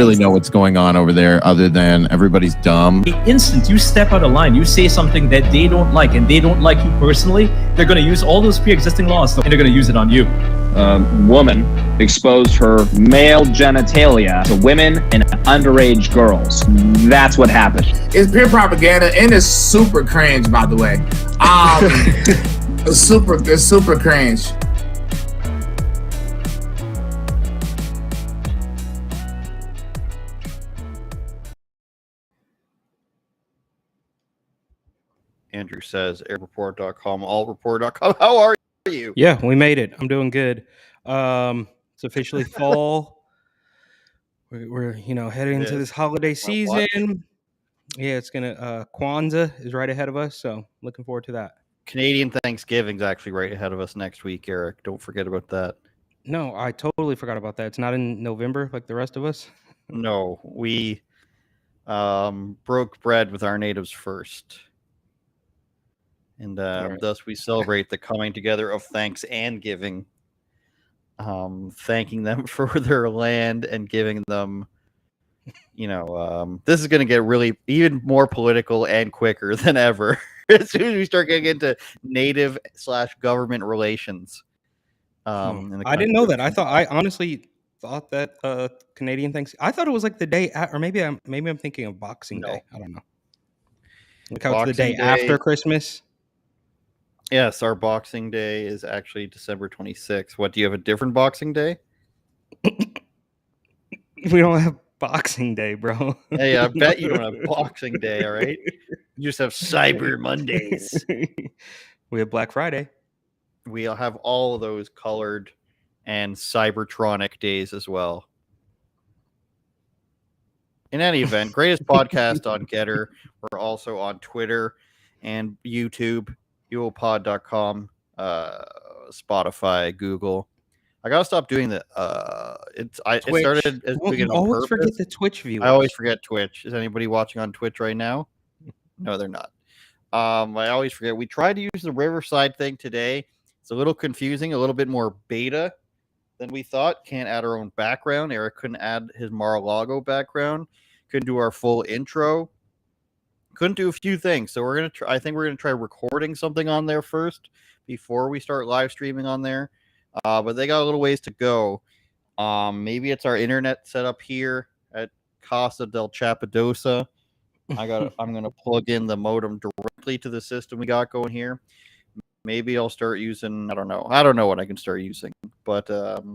really know what's going on over there other than everybody's dumb. The instant you step out of line, you say something that they don't like and they don't like you personally, they're going to use all those pre-existing laws and they're going to use it on you. Woman exposed her male genitalia to women and underage girls. That's what happened. It's pure propaganda and it's super cringe, by the way. It's super cringe. Andrew says, airreport.com, allreport.com. How are you? Yeah, we made it. I'm doing good. It's officially fall. We're heading into this holiday season. Yeah, it's gonna Kwanzaa is right ahead of us, so looking forward to that. Canadian Thanksgiving's actually right ahead of us next week, Eric. Don't forget about that. No, I totally forgot about that. It's not in November like the rest of us. No, we broke bread with our natives first. And thus we celebrate the coming together of thanks and giving, thanking them for their land and giving them, this is going to get really even more political and quicker than ever as soon as we start getting into native/government relations. I didn't know that. I honestly thought that Canadian Thanksgiving. I thought it was like the day, or maybe I'm thinking of Boxing Day. I don't know. Like how it's the day after Christmas. Yes, our Boxing Day is actually December 26th. What, do you have a different Boxing Day? We don't have Boxing Day, bro. Hey, I bet you don't have Boxing Day, all right? You just have Cyber Mondays. We have Black Friday. We'll have all of those colored and Cybertronic days as well. In any event, greatest podcast on Getter. We're also on Twitter and YouTube. UOPod.com, Spotify, Google. I gotta stop doing that. It started as beginning on purpose. Forget the Twitch viewers. I always forget Twitch. Is anybody watching on Twitch right now? No, they're not. I always forget. We tried to use the Riverside thing today. It's a little confusing, a little bit more beta than we thought. Can't add our own background. Eric couldn't add his Mar-a-Lago background. Couldn't do our full intro. Couldn't do a few things, so I think we're gonna try recording something on there first before we start live streaming on there. But they got a little ways to go. Maybe it's our internet setup here at Casa del Chapadosa. I'm gonna plug in the modem directly to the system we got going here. Maybe I'll start using. I don't know what I can start using, but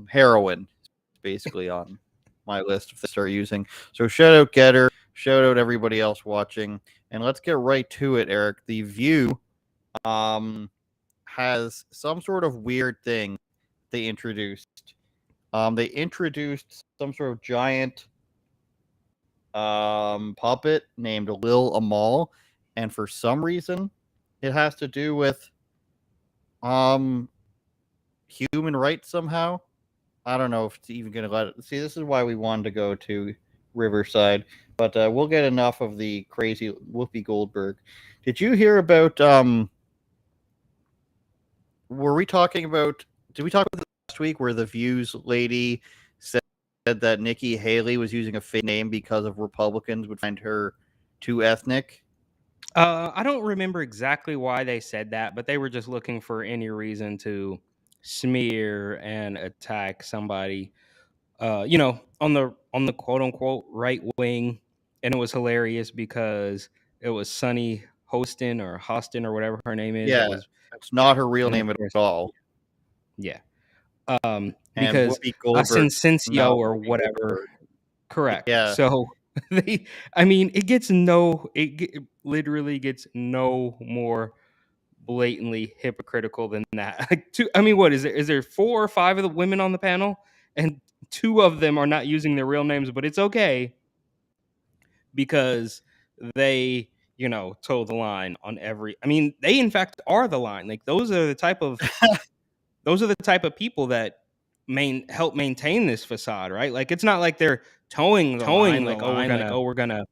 heroin is basically on my list to start using. So shout out Getter. Shout out everybody else watching. And let's get right to it, Eric. The View has some sort of weird thing they introduced. They introduced some sort of giant puppet named Lil Amal. And for some reason, it has to do with human rights somehow. I don't know if it's even going to let it. See, this is why we wanted to go to Riverside. But we'll get enough of the crazy Whoopi Goldberg. Did you hear about? Did we talk about last week where the Views lady said that Nikki Haley was using a fake name because of Republicans would find her too ethnic? I don't remember exactly why they said that, but they were just looking for any reason to smear and attack somebody. On the quote unquote right wing. And it was hilarious because it was Sunny Hostin or whatever her name is. Yeah, it's not her real name at all. Yeah. Because Asensio or whatever. Correct. Yeah. So it literally gets no more blatantly hypocritical than that. What is there? Is there 4 or 5 of the women on the panel? And 2 of them are not using their real names, but it's okay because they, toe the line on every. They in fact are the line. Like those are the type of people that help maintain this facade, right? Like it's not like they're towing the line. Like we're gonna.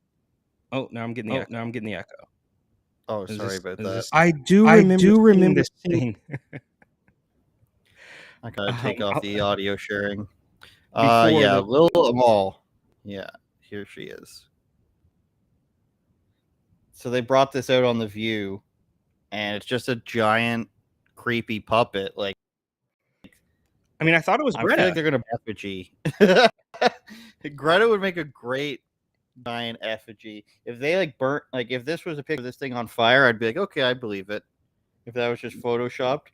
Oh, now I'm getting the echo. Oh, sorry about that. I do remember this thing. I gotta take off the audio sharing. Lil Amal. Yeah. Here she is. So they brought this out on The View, and it's just a giant, creepy puppet. Like, I mean, I thought it was I feel Greta. like they're gonna effigy. Greta would make a great giant effigy. If they like burnt, like if this was a picture of this thing on fire, I'd be like, okay, I believe it. If that was just photoshopped.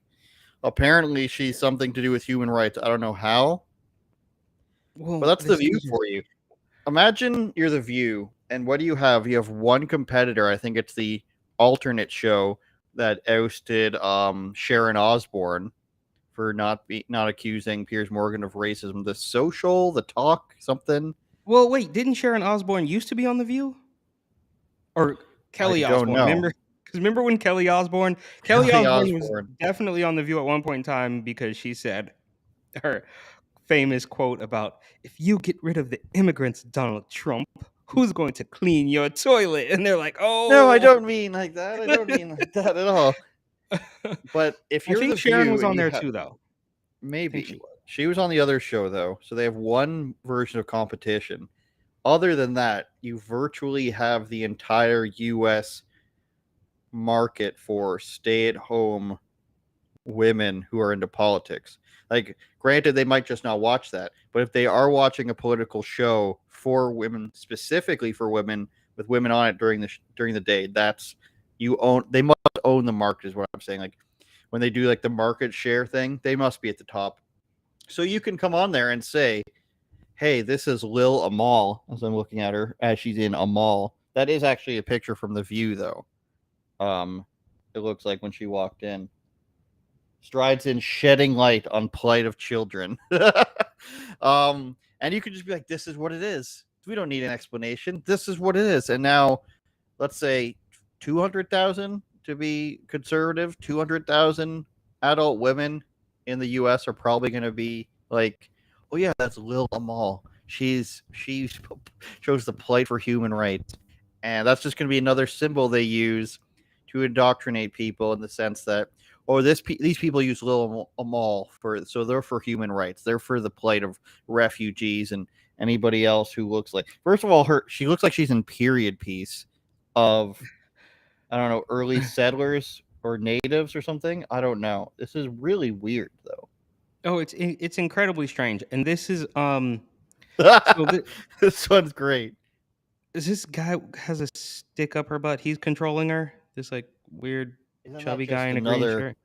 Apparently, she's something to do with human rights. I don't know how, Well, but that's The this View is- for you. Imagine you're The View, and what do you have? You have one competitor. I think it's the alternate show that ousted Sharon Osbourne for not accusing Piers Morgan of racism. The Social, The Talk, something. Well, wait, didn't Sharon Osbourne used to be on The View? Or Kelly I don't Osbourne? know. Remember when Kelly Osbourne was definitely on The View at one point in time because she said her famous quote about, if you get rid of the immigrants, Donald Trump, who's going to clean your toilet? And they're like, oh. No, I don't mean like that. I don't mean like that at all. But if I you're think The Sharon View was and on you there ha- too, though. Maybe. She was on the other show, though. So they have one version of competition. Other than that, you virtually have the entire U.S. market for stay-at-home women who are into politics. Like, granted, they might just not watch that. But if they are watching a political show for women, specifically for women, with women on it during the day, they must own the market, is what I'm saying. Like, when they do like the market share thing, they must be at the top. So you can come on there and say, hey, this is Lil Amal, as I'm looking at her, as she's in Amal. That is actually a picture from The View, though. It looks like when she walked in. Strides in shedding light on plight of children. And you could just be like, this is what it is. We don't need an explanation. This is what it is. And now, let's say 200,000 to be conservative, 200,000 adult women in the U.S. are probably going to be like, oh yeah, that's Lil Amal. She shows the plight for human rights, and that's just going to be another symbol they use to indoctrinate people in the sense that, oh, these people use Lil Amal so they're for human rights. They're for the plight of refugees and anybody else who looks like. First of all, she looks like she's in period piece of, I don't know, early settlers or natives or something. I don't know. This is really weird, though. Oh, it's incredibly strange. And this is This one's great. this guy has a stick up her butt. He's controlling her. This like weird chubby guy in a green shirt.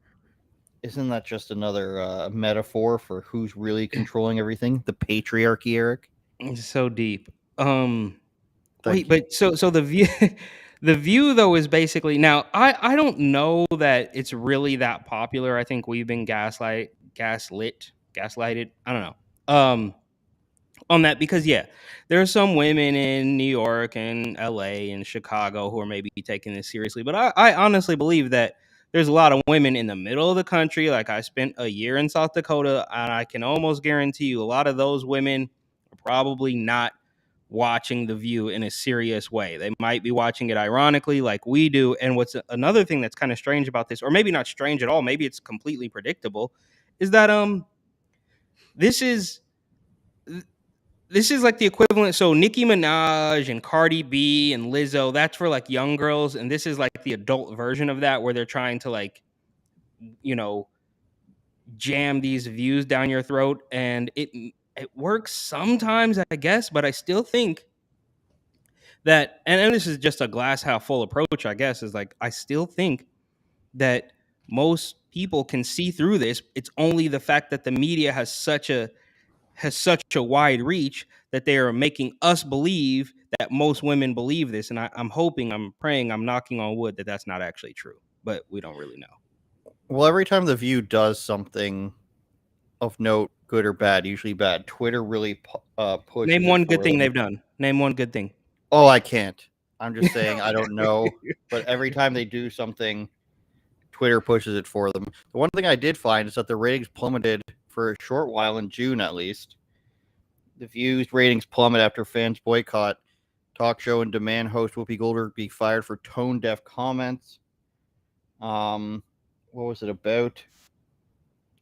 Isn't that just another metaphor for who's really controlling everything? The patriarchy, Eric. It's so deep. Wait, but so the View, the View though is basically, now I don't know that it's really that popular. I think we've been gaslighted. I don't know. On that, because yeah, there are some women in New York and LA and Chicago who are maybe taking this seriously, but I honestly believe that there's a lot of women in the middle of the country. Like, I spent a year in South Dakota, and I can almost guarantee you a lot of those women are probably not watching The View in a serious way. They might be watching it ironically like we do. And what's another thing that's kind of strange about this, or maybe not strange at all, maybe it's completely predictable, is that this is like the equivalent. So Nicki Minaj and Cardi B and Lizzo, that's for like young girls, and this is like the adult version of that, where they're trying to, like, you know, jam these views down your throat. And it works sometimes, I guess, but I still think that, and this is just a glass half full approach, I guess, is like, I still think that most people can see through this. It's only the fact that the media has such a wide reach that they are making us believe that most women believe this. And I'm hoping, I'm praying, I'm knocking on wood that that's not actually true, but we don't really know. Well, every time The View does something of note, good or bad, usually bad, Twitter really pushes. Name one good thing they've done. Name one good thing. Oh, I can't. I'm just saying I don't know. But every time they do something, Twitter pushes it for them. The one thing I did find is that the ratings plummeted for a short while in June, at least. The View's ratings plummet after fans boycott talk show and demand host Whoopi Goldberg be fired for tone-deaf comments. What was it about?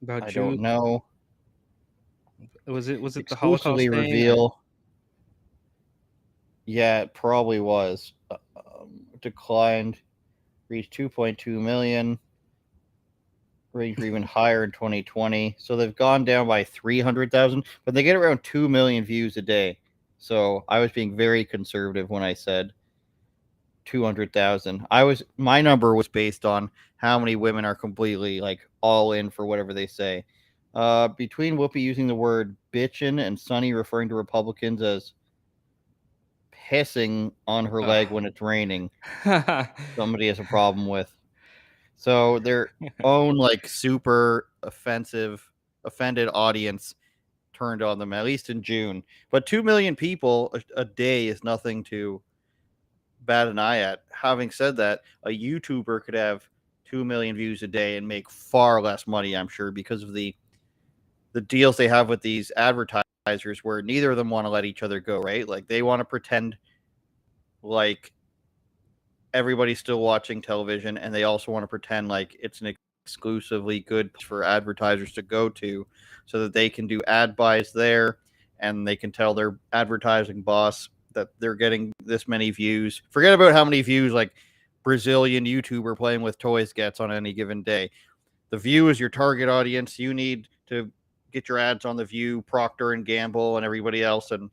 About I don't know. Was it the Holocaust Exclusively thing? reveal. Yeah, it probably was. Declined, reached 2.2 million, ranged even higher in 2020. So they've gone down by 300,000, but they get around 2 million views a day. So I was being very conservative when I said 200,000. My number was based on how many women are completely like all in for whatever they say. Between Whoopi using the word bitchin' and Sunny referring to Republicans as pissing on her leg when it's raining, somebody has a problem with. So their own like super offended audience turned on them, at least in June. But 2 million people a day is nothing to bat an eye at. Having said that, a YouTuber could have 2 million views a day and make far less money, I'm sure, because of the deals they have with these advertisers where neither of them want to let each other go, right? Like they want to pretend like everybody's still watching television, and they also want to pretend like it's an exclusively good for advertisers to go to so that they can do ad buys there and they can tell their advertising boss that they're getting this many views. Forget about how many views like Brazilian YouTuber playing with toys gets on any given day. The View is your target audience. You need to get your ads on the View, Procter and Gamble, and everybody else, and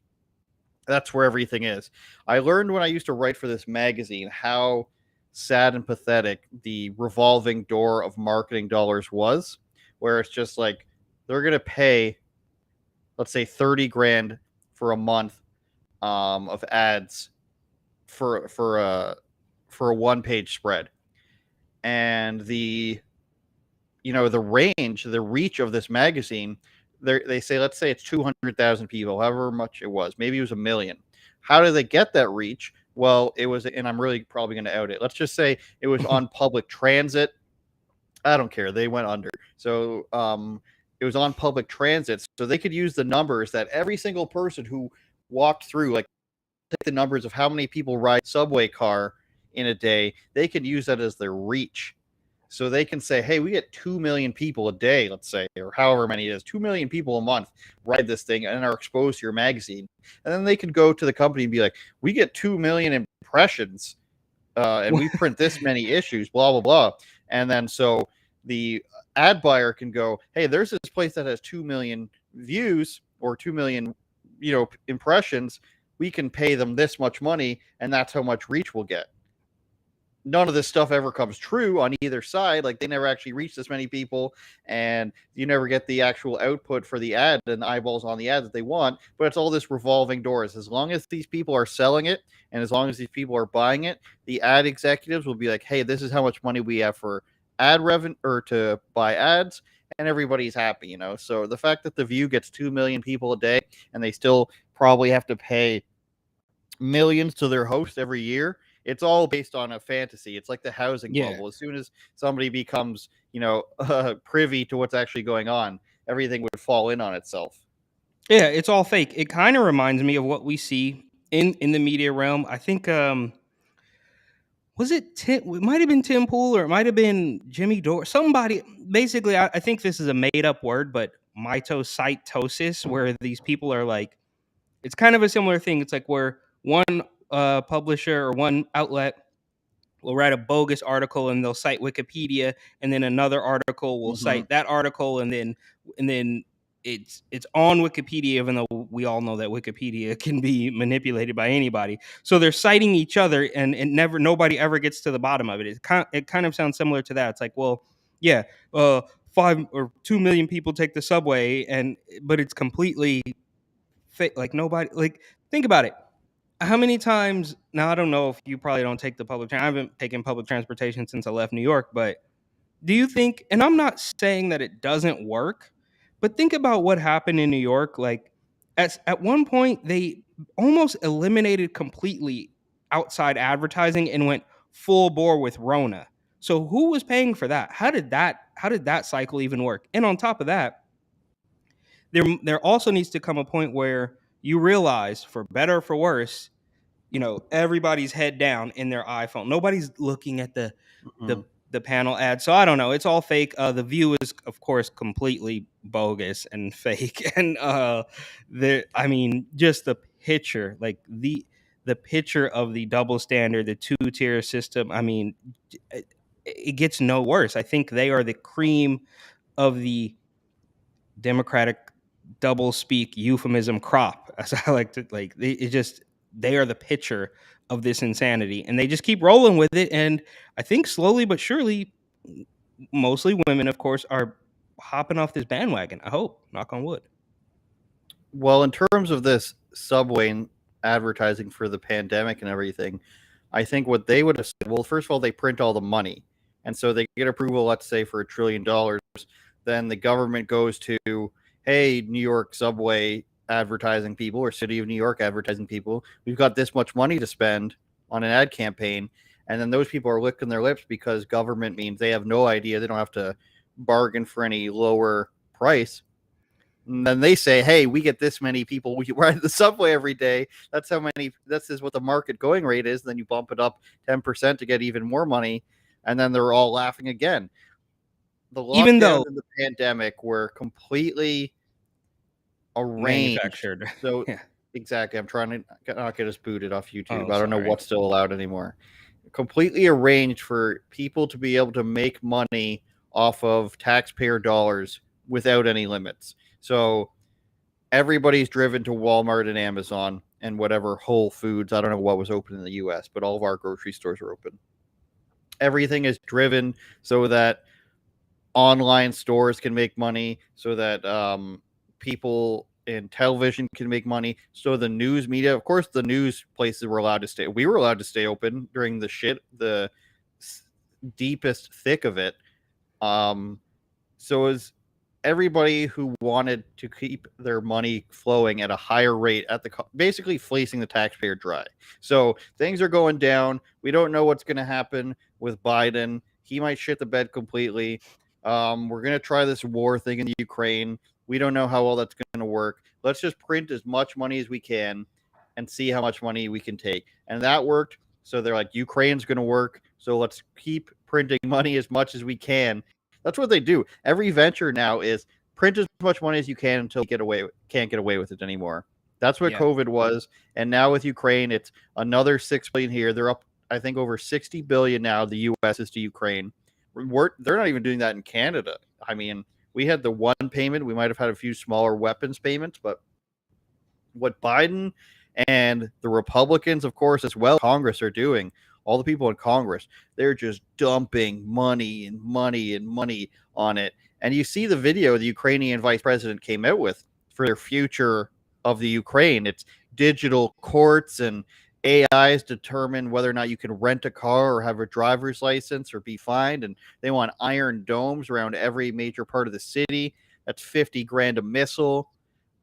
that's where everything is. I learned when I used to write for this magazine how sad and pathetic the revolving door of marketing dollars was, where it's just like they're going to pay, let's say, 30 grand for a month of ads for a one page spread, and the range, the reach of this magazine, they say, let's say it's 200,000 people, however much it was. Maybe it was a million. How did they get that reach? Well, it was, and I'm really probably going to out it. Let's just say it was on public transit. I don't care. They went under. So it was on public transit. So they could use the numbers that every single person who walked through, like take the numbers of how many people ride subway car in a day, they could use that as their reach. So they can say, hey, we get 2 million people a day, let's say, or however many it is, 2 million people a month ride this thing and are exposed to your magazine. And then they can go to the company and be like, we get 2 million impressions and we print this many issues, blah, blah, blah. And then so the ad buyer can go, hey, there's this place that has 2 million views or 2 million, impressions. We can pay them this much money, and that's how much reach we'll get. None of this stuff ever comes true on either side. Like they never actually reach this many people, and you never get the actual output for the ad and eyeballs on the ad that they want. But it's all this revolving doors. As long as these people are selling it, and as long as these people are buying it, the ad executives will be like, "Hey, this is how much money we have for ad revenue or to buy ads," and everybody's happy. So the fact that the View gets 2 million people a day, and they still probably have to pay millions to their host every year, it's all based on a fantasy. It's like the housing Yeah. bubble. As soon as somebody becomes, privy to what's actually going on, everything would fall in on itself. Yeah, it's all fake. It kind of reminds me of what we see in the media realm. I think was it Tim? It might have been Tim Pool or it might have been Jimmy Dore. Somebody basically, I think this is a made up word, but mitocytosis, where these people are like, it's kind of a similar thing. It's like where one publisher or one outlet will write a bogus article and they'll cite Wikipedia, and then another article will Mm-hmm. cite that article, and then it's on Wikipedia, even though we all know that Wikipedia can be manipulated by anybody. So they're citing each other, and nobody ever gets to the bottom of it. It kind of sounds similar to that. It's like, well, yeah, 5 or 2 million people take the subway, but it's completely fake. Like nobody, like, think about it. How many times now? I don't know if you probably don't take the I haven't taken public transportation since I left New York, but do you think, and I'm not saying that it doesn't work, but think about what happened in New York. Like at one point they almost eliminated completely outside advertising and went full bore with Rona. So who was paying for that? How did that cycle even work? And on top of that, there also needs to come a point where you realize, for better or for worse, everybody's head down in their iPhone. Nobody's looking at the Mm-hmm. the panel ad. So I don't know. It's all fake. The View is, of course, completely bogus and fake. And I mean, just the picture, like the the picture of the double standard, the two-tier system. I mean, it gets no worse. I think they are the cream of the Democratic double speak euphemism crop, as I like to like. They are the picture of this insanity, and they just keep rolling with it. And I think slowly but surely, mostly women, of course, are hopping off this bandwagon. I hope, knock on wood. Well, in terms of this Subway advertising for the pandemic and everything, I think what they would have said, well, first of all, they print all the money. And so they get approval, let's say, for $1 trillion. Then the government goes to, hey, New York Subway advertising people or City of New York advertising people, we've got this much money to spend on an ad campaign. And then those people are licking their lips because government means they have no idea. They don't have to bargain for any lower price. And then they say, hey, we get this many people. We ride the subway every day. That's how many, this is what the market going rate is. Then you bump it up 10% to get even more money. And then they're all laughing again. The lockdown and the pandemic were completely arranged. Manufactured. So yeah. Exactly. I'm trying to not get us booted off YouTube. I don't know what's still allowed anymore. Completely arranged for people to be able to make money off of taxpayer dollars without any limits. So everybody's driven to Walmart and Amazon and whatever Whole Foods. I don't know what was open in the US, but all of our grocery stores are open. Everything is driven so that online stores can make money, so that people in television can make money, so the news media, of course, the news places were allowed to stay. We were allowed to stay open during the deepest thick of it. So is everybody who wanted to keep their money flowing at a higher rate at basically fleecing the taxpayer dry. So things are going down. We don't know what's going to happen with Biden. He might shit the bed completely. We're going to try this war thing in Ukraine. We don't know how well that's going to work. Let's just print as much money as we can and see how much money we can take. And that worked. So they're like, Ukraine's going to work. So let's keep printing money as much as we can. That's what they do. Every venture now is print as much money as you can until you can't get away with it anymore. That's what COVID was. And now with Ukraine, it's another 6 billion here. They're up, I think, over 60 billion now. The U.S. is to Ukraine. They're not even doing that in Canada. I mean, we had the one payment. We might have had a few smaller weapons payments, but what Biden and the Republicans, of course, as well, Congress are doing, all the people in Congress, they're just dumping money and money and money on it. And you see the video the Ukrainian vice president came out with for their future of the Ukraine. It's digital courts and AIs determine whether or not you can rent a car or have a driver's license or be fined. And they want iron domes around every major part of the city. That's 50 grand a missile.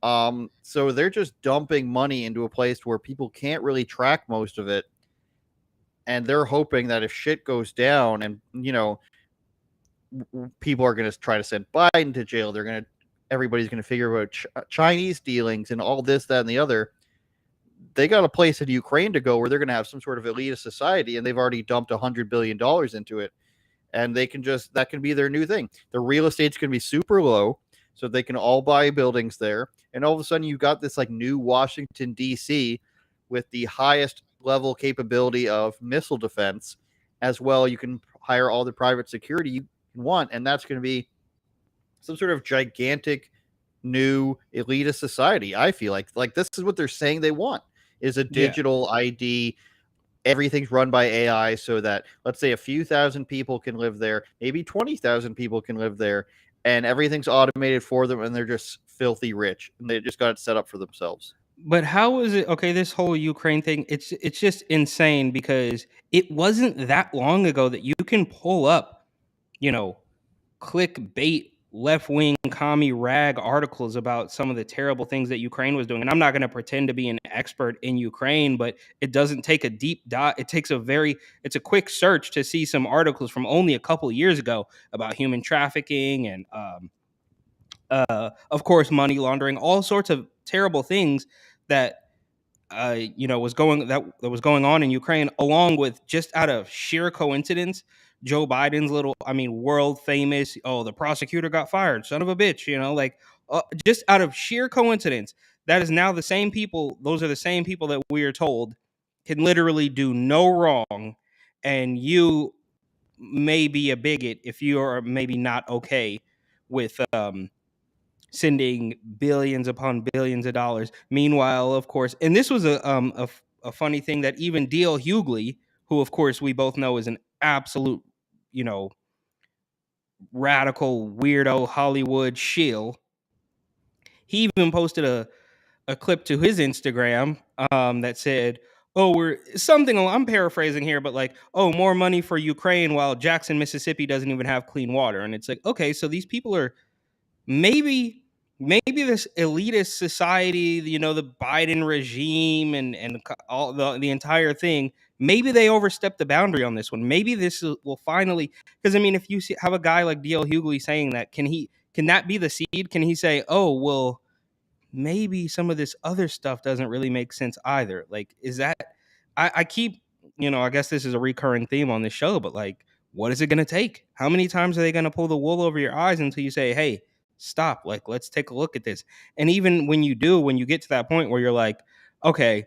So they're just dumping money into a place where people can't really track most of it. And they're hoping that if shit goes down and, you know, people are going to try to send Biden to jail, everybody's going to figure out Chinese dealings and all this, that, and the other. They got a place in Ukraine to go where they're going to have some sort of elitist society, and they've already dumped $100 billion into it. And that can be their new thing. The real estate's going to be super low, so they can all buy buildings there. And all of a sudden, you've got this like new Washington, D.C. with the highest level capability of missile defense as well. You can hire all the private security you want, and that's going to be some sort of gigantic new elitist society. I feel like this is what they're saying they want, is a digital ID. Everything's run by AI, so that, let's say, a few thousand people can live there, maybe 20,000 people can live there, and everything's automated for them, and they're just filthy rich, and they just got it set up for themselves. But how is it okay? This whole Ukraine thing, it's just insane, because it wasn't that long ago that you can pull up, you know, clickbait left-wing commie rag articles about some of the terrible things that Ukraine was doing. And I'm not going to pretend to be an expert in Ukraine, but it doesn't take a deep dive. It's a quick search to see some articles from only a couple of years ago about human trafficking and of course money laundering, all sorts of terrible things that was going on in Ukraine, along with, just out of sheer coincidence, Joe Biden's world famous, the prosecutor got fired, son of a bitch, just out of sheer coincidence. That is now the same people. Those are the same people that we are told can literally do no wrong, and you may be a bigot if you are maybe not okay with sending billions upon billions of dollars. Meanwhile, of course, and this was a funny thing that even D.L. Hughley, who of course we both know is an absolute, you know, radical weirdo Hollywood shill, he even posted a clip to his Instagram that said, "Oh, we're something." I'm paraphrasing here, but like, "Oh, more money for Ukraine," while Jackson, Mississippi, doesn't even have clean water. And it's like, okay, so these people are maybe this elitist society, you know, the Biden regime and all the entire thing. Maybe they overstepped the boundary on this one. Maybe this will finally, because I mean, if you have a guy like D.L. Hughley saying that, can that be the seed? Can he say, "Oh, well, maybe some of this other stuff doesn't really make sense either"? Like, is that, I keep, you know, I guess this is a recurring theme on this show, but like, what is it going to take? How many times are they going to pull the wool over your eyes until you say, "Hey, stop, like, let's take a look at this"? And even when you do, when you get to that point where you're like, okay,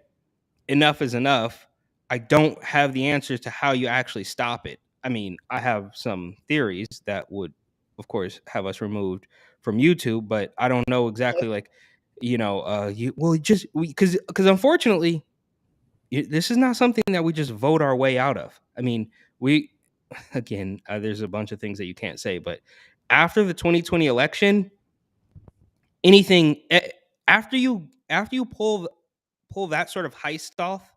enough is enough, I don't have the answers to how you actually stop it. I mean, I have some theories that would, of course, have us removed from YouTube, but I don't know exactly, like, you know, you well, just because unfortunately, this is not something that we just vote our way out of. I mean, we again, there's a bunch of things that you can't say, but after the 2020 election, anything after you pull that sort of heist off,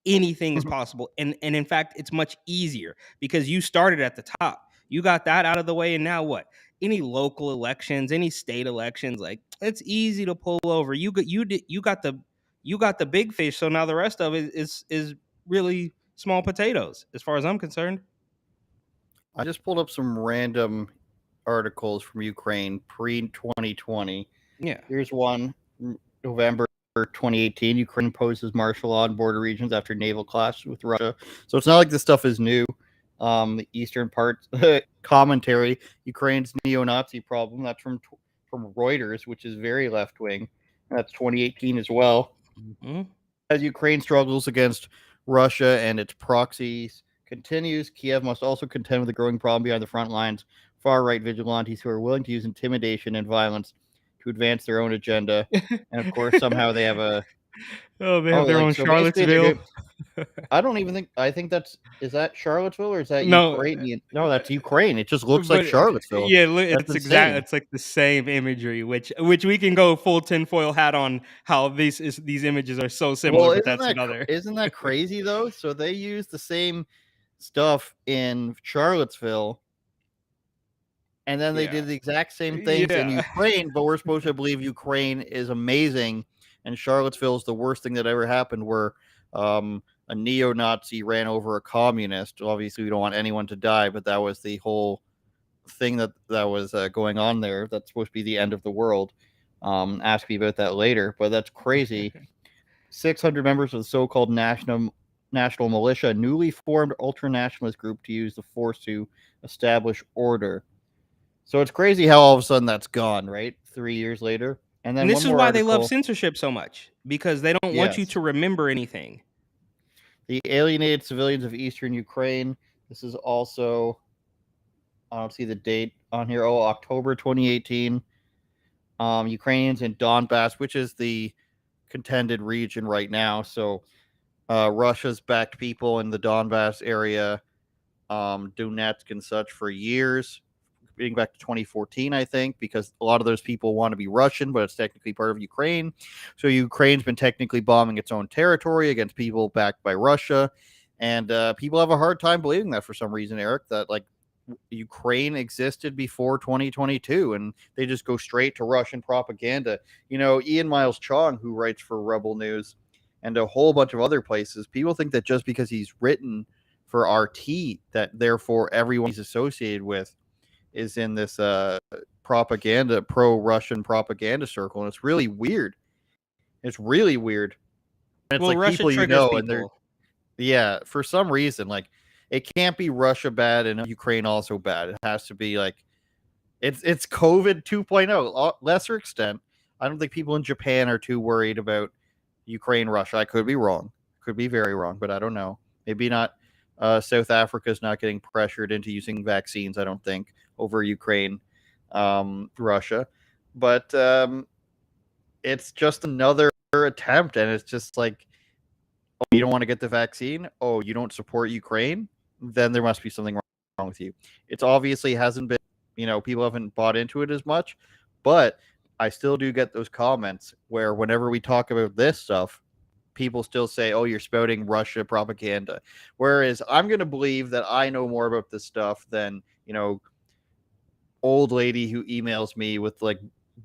anything is possible. And in fact, it's much easier because you started at the top. You got that out of the way, and now what? Any local elections, any state elections, like, it's easy to pull over. You got the big fish, so now the rest of it is really small potatoes, as far as I'm concerned. I just pulled up some random articles from Ukraine pre 2020. Yeah. Here's one, November 2018. Ukraine imposes martial law in border regions after naval clash with Russia. So it's not like this stuff is new. The eastern part commentary, Ukraine's neo-Nazi problem. That's from Reuters, which is very left wing. That's 2018 as well. Mm-hmm. As Ukraine struggles against Russia and its proxies continues, Kiev must also contend with the growing problem behind the front lines, far-right vigilantes who are willing to use intimidation and violence to advance their own agenda. And of course, somehow they have a they have their own so basically they're Charlottesville. I don't even think is that Charlottesville or is that No, Ukrainian? No, that's Ukraine. It just looks like but Charlottesville. yeah, That's it's insane. it's like the same imagery, which we can go full tinfoil hat on how these images are so similar, Well, but that's another. isn't that crazy though? So they use the same stuff in Charlottesville, and then they Yeah. did the exact same things in Yeah. Ukraine, but we're supposed to believe Ukraine is amazing, and Charlottesville is the worst thing that ever happened, where a neo-Nazi ran over a communist. Obviously, we don't want anyone to die, but that was the whole thing that was going on there. That's supposed to be the end of the world. Ask me about that later, but that's crazy. 600 members of the so-called national militia, a newly formed ultra-nationalist group to use the force to establish order. So it's crazy how all of a sudden that's gone, right? 3 years later. And then And this one is more why they love article. censorship so much, because they don't want you Yes. to remember anything. The alienated civilians of eastern Ukraine. This is also, I don't see the date on here. Oh, October 2018. Ukrainians in Donbass, which is the contended region right now. So Russia's backed people in the Donbass area, Donetsk and such for years, being back to 2014, I think, because a lot of those people want to be Russian, but it's technically part of Ukraine. So Ukraine's been technically bombing its own territory against people backed by Russia. And people have a hard time believing that for some reason, Eric, that like Ukraine existed before 2022 and they just go straight to Russian propaganda. You know, Ian Miles Chong, who writes for Rebel News and a whole bunch of other places, people think that just because he's written for RT, that therefore everyone he's associated with is in this propaganda, pro-Russian propaganda circle. And it's really weird. It's really weird. And it's Well, like Russia people you triggers know, and they're, people. yeah, for some reason, like it can't be Russia bad and Ukraine also bad. It has to be like it's COVID 2.0, lesser extent. I don't think people in Japan are too worried about Ukraine, Russia. I could be wrong. Could be very wrong, but I don't know. Maybe not. South Africa's not getting pressured into using vaccines, I don't think, over Ukraine, Russia. But it's just another attempt, and it's just like, oh, you don't want to get the vaccine? Oh, you don't support Ukraine? Then there must be something wrong with you. It's obviously hasn't been, people haven't bought into it as much, but I still do get those comments where whenever we talk about this stuff, people still say, oh, you're spouting Russia propaganda. Whereas I'm going to believe that I know more about this stuff than, old lady who emails me with like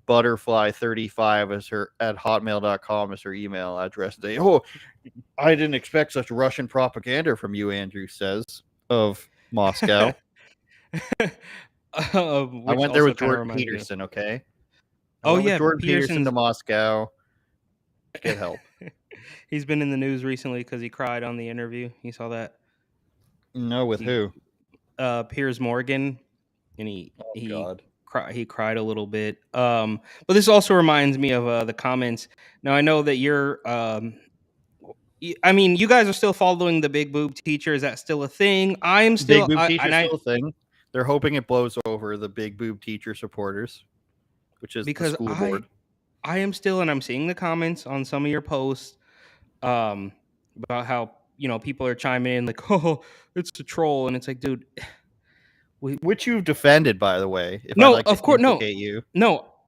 butterfly35 as her at hotmail.com as her email address. They, oh, I didn't expect such Russian propaganda from you, Andrew says of Moscow. I went there with Jordan Peterson, okay? I went with Jordan Peterson to Moscow to get help. He's been in the news recently because he cried on the interview. You saw that? No, with who? Piers Morgan, and he God. He cried a little bit. But this also reminds me of the comments. Now I know that you're. I mean, you guys are still following the big boob teacher. Is that still a thing? I'm still. Big boob teacher still a thing. They're hoping it blows over the big boob teacher supporters, which is the school board. I am still, and I'm seeing the comments on some of your posts about how people are chiming in like, oh, it's a troll, and it's like, dude. Which you've defended, by the way. Of course, no.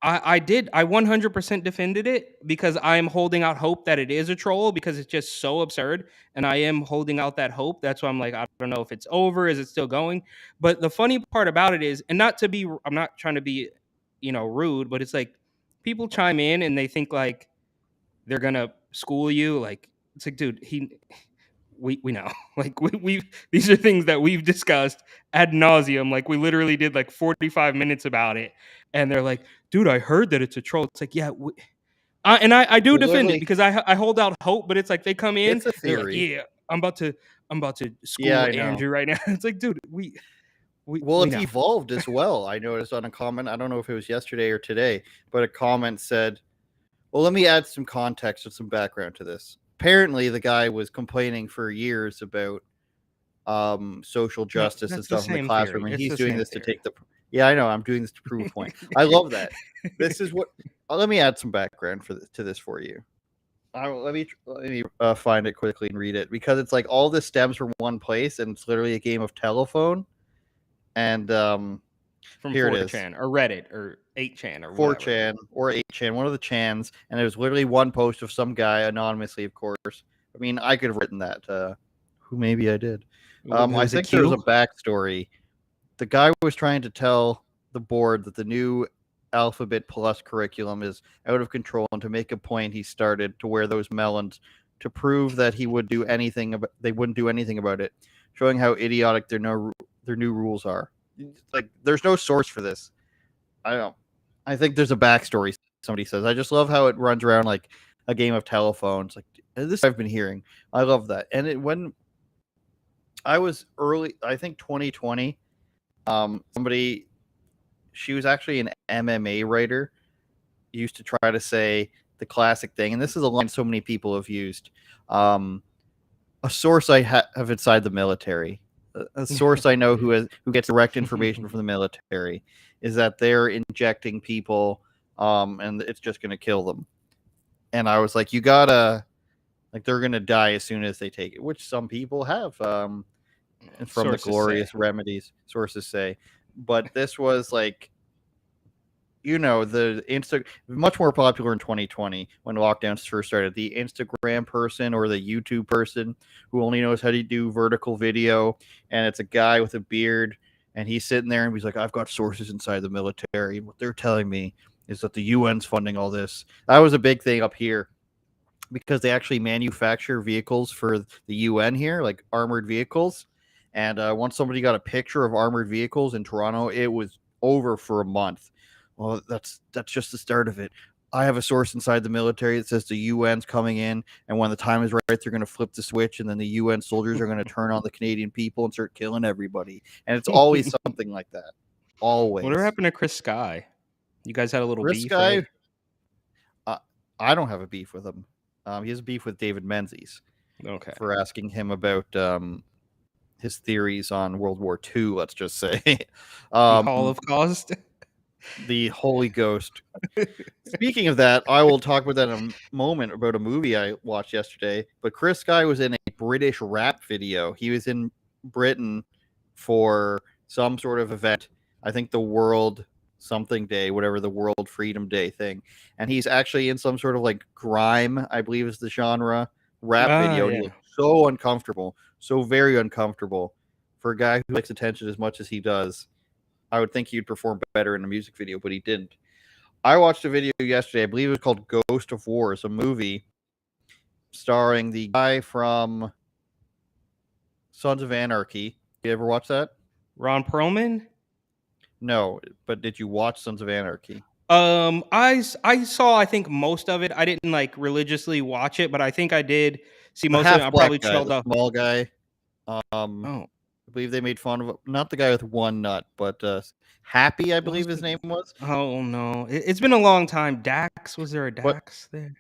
I did. I 100% defended it because I'm holding out hope that it is a troll because it's just so absurd, and I am holding out that hope. That's why I'm like, I don't know if it's over. Is it still going? But the funny part about it is, and I'm not trying to be, rude, but it's like people chime in and they think like they're gonna school you. Like it's like, dude, we know, like we these are things that we've discussed ad nauseum. Like we literally did like 45 minutes about it, and they're like, dude, I heard that it's a troll. It's like, yeah, I do defend it because I hold out hope, but it's like they come in, it's a theory. Like, yeah, I'm about to school Andrew right now. It's like, dude, it's evolved as well. I noticed on a comment, I don't know if it was yesterday or today, but a comment said, well, let me add some context or some background to this. Apparently the guy was complaining for years about social justice and stuff in the classroom, and he's doing this to take the I know, I'm doing this to prove a point. I love that. This is what let me add some background to this for you. Let me find it quickly and read it, because it's like all this stems from one place, and it's literally a game of telephone. And from here it is, 4chan or Reddit or 8chan or 4chan or 8chan, one of the chans, and it was literally one post of some guy anonymously, of course. I mean, I could have written that. Who maybe I did. I think there was a backstory. The guy was trying to tell the board that the new Alphabet Plus curriculum is out of control, and to make a point, he started to wear those melons to prove that they wouldn't do anything about it, showing how idiotic their new rules are. Like, there's no source for this. I think there's a backstory, somebody says. I just love how it runs around like a game of telephones. Like, this I've been hearing. I love that. And when I was early, I think 2020, she was actually an MMA writer, used to try to say the classic thing, and this is a line so many people have used. A source I have inside the military, a source I know who gets direct information from the military, is that they're injecting people, and it's just going to kill them. And I was like, you gotta, like, they're going to die as soon as they take it, which some people have, from sources the glorious remedies, sources say. But this was like, the much more popular in 2020 when lockdowns first started. The Instagram person or the YouTube person who only knows how to do vertical video, and it's a guy with a beard, and he's sitting there and he's like, I've got sources inside the military. What they're telling me is that the UN's funding all this. That was a big thing up here, because they actually manufacture vehicles for the UN here, like armored vehicles. And once somebody got a picture of armored vehicles in Toronto, it was over for a month. Well, that's just the start of it. I have a source inside the military that says the UN's coming in, and when the time is right, they're going to flip the switch, and then the UN soldiers are going to turn on the Canadian people and start killing everybody. And it's always something like that. Always. Whatever happened to Chris Sky? You guys had a little beef, Sky, right? I don't have a beef with him. He has a beef with David Menzies. Okay. for asking him about his theories on World War II. Let's just say The Holocaust. the Holy Ghost. Speaking of that, I will talk about that in a moment about a movie I watched yesterday. But Chris Sky was in a British rap video. He was in Britain for some sort of event. I think the World something day, whatever the World Freedom Day thing. And he's actually in some sort of like grime, I believe is the genre, rap video. And he Yeah. looks so uncomfortable, so very uncomfortable for a guy who likes attention as much as he does. I would think he'd perform better in a music video, but he didn't. I watched a video yesterday. I believe it was called Ghost of War. It's a movie starring the guy from Sons of Anarchy. You ever watch that? Ron Perlman. No, but did you watch Sons of Anarchy? I saw, I think, most of it. I didn't like religiously watch it, but I think I did see The most of it. half I black probably guy, trailed the off. small guy. I Oh, believe they made fun of not the guy with one nut, but Happy, I what was believe his the- name was. Oh no, it's been a long time. Dax, was there a What Dax there?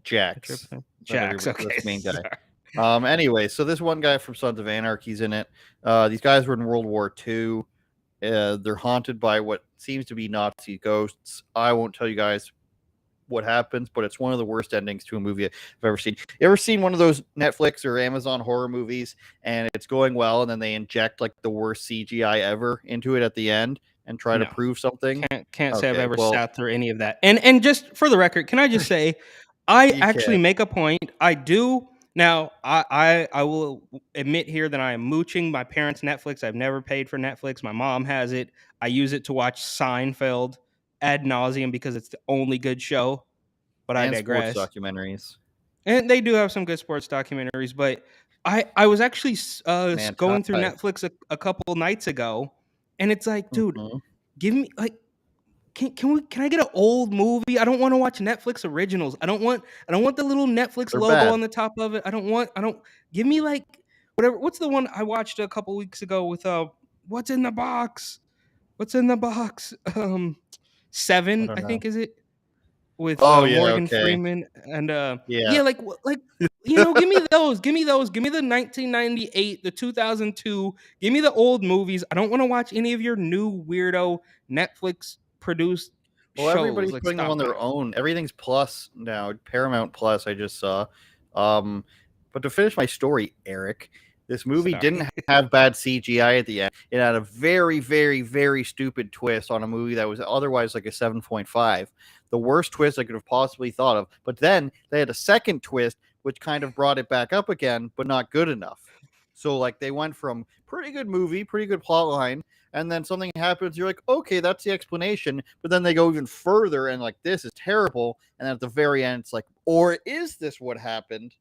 Jax? Jax. That's Okay. the main guy. Sorry. Anyway, so this one guy from Sons of Anarchy's in it. These guys were in World War II. They're haunted by what seems to be Nazi ghosts. I won't tell you guys what happens, but it's one of the worst endings to a movie I've ever seen. You ever seen one of those Netflix or Amazon horror movies and it's going well and then they inject like the worst CGI ever into it at the end and try to No. prove something? Can't say I've Okay, ever well- sat through any of that. And just for the record, can I just say, I You actually can. make a point. I do now. I will admit here that I am mooching my parents' Netflix. I've never paid for Netflix. My mom has it. I use it to watch Seinfeld ad nauseum because it's the only good show. But I And sports digress. documentaries. And they do have some good sports documentaries. But I was actually Man, going through Ty. Netflix a couple nights ago, and it's like, dude, Mhm. give me like. Can I get an old movie? I don't want to watch Netflix originals. I don't want the little Netflix They're logo bad. on the top of it. I don't give me like whatever. What's the one I watched a couple weeks ago with what's in the box? What's in the box? I Seven, don't I know. think is it with Oh, yeah, Morgan okay. Freeman and Yeah. like you know, give me those. Give me the 1998, the 2002. Give me the old movies. I don't want to watch any of your new weirdo Netflix produced Well, shows. everybody's Like, putting them stop on their it. own. Everything's Plus now. Paramount Plus, I just saw. But to finish my story, Eric, this movie Sorry. didn't have bad CGI at the end. It had a very, very, very stupid twist on a movie that was otherwise like a 7.5. The worst twist I could have possibly thought of. But then they had a second twist, which kind of brought it back up again, but not good enough. So like they went from pretty good movie, pretty good plot line, and then something happens. You're like, okay, that's the explanation. But then they go even further, and like this is terrible. And then at the very end, it's like, or is this what happened?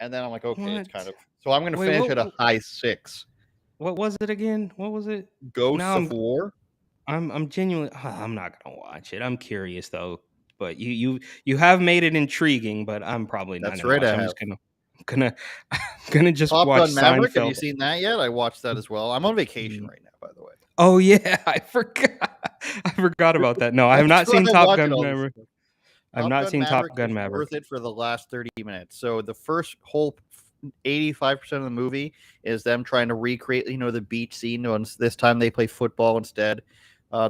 And then I'm like, okay, it's kind What? of. So I'm going to Wait, finish at a high 6. what was it again? What was it? Ghosts Now of War. I'm genuinely I'm not gonna watch it. I'm curious though. But you have made it intriguing, but I'm probably not That's gonna right, watch. I I'm have. just gonna I'm gonna just Top watch Gun Maverick. Have you Seinfeld. seen that yet? I watched that as well. I'm on vacation right now, by the way. Oh yeah, I forgot. I forgot about that. No, I have not That's why seen I'm Top watching Gun all this Maverick. stuff. I've Top not Gun seen Maverick Top Gun is Maverick. worth it for the last 30 minutes. So the first whole 85% of the movie is them trying to recreate, the beach scene. This time they play football instead.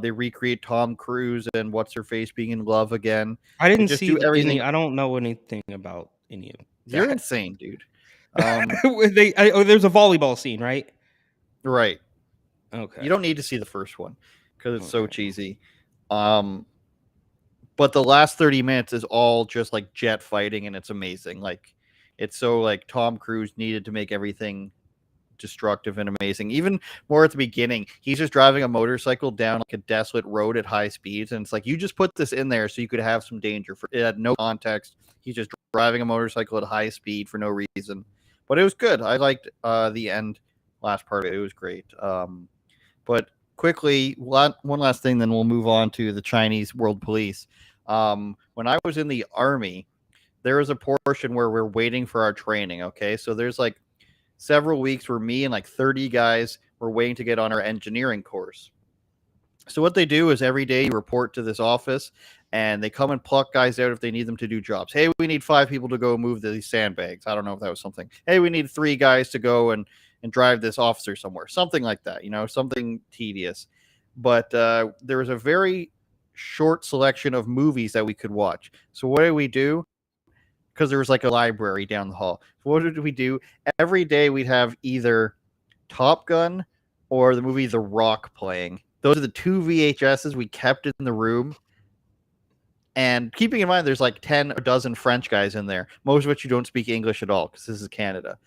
They recreate Tom Cruise and what's her face being in love again. I They didn't just see do everything. any. I don't know anything about any of You're that. insane, dude. There's a volleyball scene, right? Right. Okay. You don't need to see the first one because it's so Okay. cheesy. But the last 30 minutes is all just like jet fighting, and it's amazing. Like, it's so like Tom Cruise needed to make everything destructive and amazing. Even more at the beginning, he's just driving a motorcycle down like a desolate road at high speeds, and it's like you just put this in there so you could have some danger. For it had no context. He's just driving a motorcycle at high speed for no reason. But it was good. I liked the end last part of it. It was great. But quickly, one last thing, then we'll move on to the Chinese World Police. When I was in the Army, there was a portion where we're waiting for our training. Okay, so there's like several weeks where me and like 30 guys were waiting to get on our engineering course. So what they do is every day you report to this office, and they come and pluck guys out if they need them to do jobs. Hey, we need 5 people to go move these sandbags. I don't know if that was something. Hey, we need 3 guys to go and drive this officer somewhere. Something like that, something tedious. But there was a very short selection of movies that we could watch. So what did we do? Because there was like a library down the hall. So what did we do? Every day we'd have either Top Gun or the movie The Rock playing. Those are the 2 VHSs we kept in the room. And keeping in mind, there's like 10 or dozen French guys in there, most of which you don't speak English at all because this is Canada.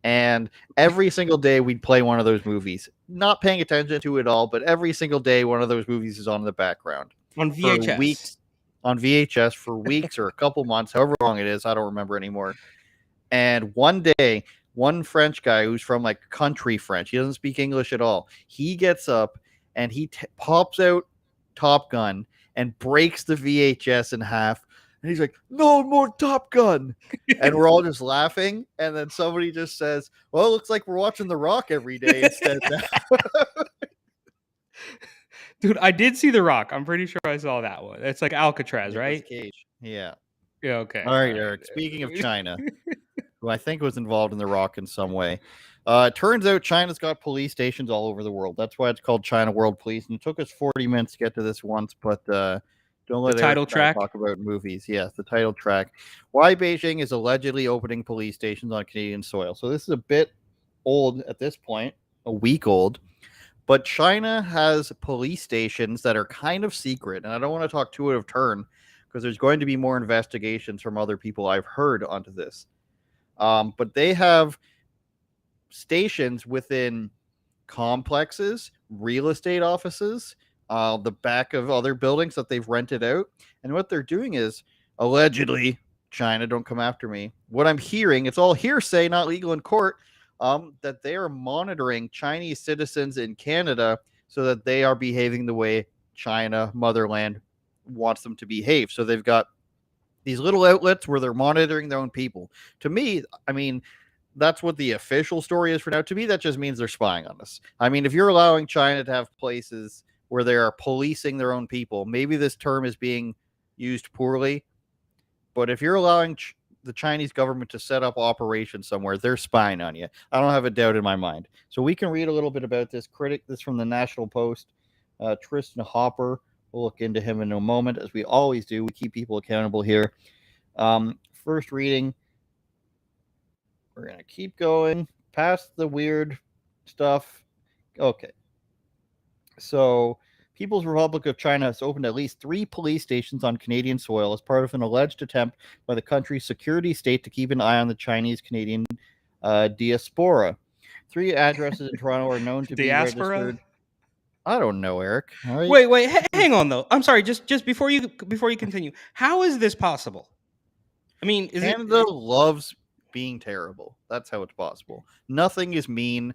And every single day we'd play one of those movies, not paying attention to it all, but every single day one of those movies is on in the background. On VHS. For weeks, on VHS for weeks or a couple months, however long it is, I don't remember anymore. And one day, one French guy who's from like country French, he doesn't speak English at all, he gets up and he pops out Top Gun and breaks the VHS in half. And he's like, no more Top Gun. And we're all just laughing. And then somebody just says, well, it looks like we're watching The Rock every day instead now. Dude, I did see The Rock. I'm pretty sure I saw that one. It's like Alcatraz, right? Cage. Yeah. Yeah, okay. All right, Eric. Speaking of China, who I think was involved in The Rock in some way. It turns out China's got police stations all over the world. That's why it's called China World Police. And it took us 40 minutes to get to this once, but don't let the title Eric track talk about movies. Yes, the title track. Why Beijing is allegedly opening police stations on Canadian soil. So this is a bit old at this point, a week old. But China has police stations that are kind of secret. And I don't want to talk too out of turn because there's going to be more investigations from other people I've heard onto this. But they have stations within complexes, real estate offices, the back of other buildings that they've rented out. And what they're doing is, allegedly, China, don't come after me. What I'm hearing, it's all hearsay, not legal in court, that they are monitoring Chinese citizens in Canada so that they are behaving the way China, motherland, wants them to behave. So they've got these little outlets where they're monitoring their own people. To me, I mean, that's what the official story is for now. To me, that just means they're spying on us. I mean, if you're allowing China to have places where they are policing their own people, maybe this term is being used poorly, but if you're allowing the Chinese government to set up operations somewhere, they're spying on you. I don't have a doubt in my mind. So we can read a little bit about this. This from the National Post. Tristan Hopper. We'll look into him in a moment, as we always do. We keep people accountable here. First reading. We're going to keep going past the weird stuff. Okay. So, People's Republic of China has opened at least 3 police stations on Canadian soil as part of an alleged attempt by the country's security state to keep an eye on the Chinese-Canadian diaspora. 3 addresses in Toronto are known to be registered. I don't know, Eric. Right. Wait, hang on though. I'm sorry. Just before you continue, how is this possible? I mean, Canada loves being terrible. That's how it's possible. Nothing is mean.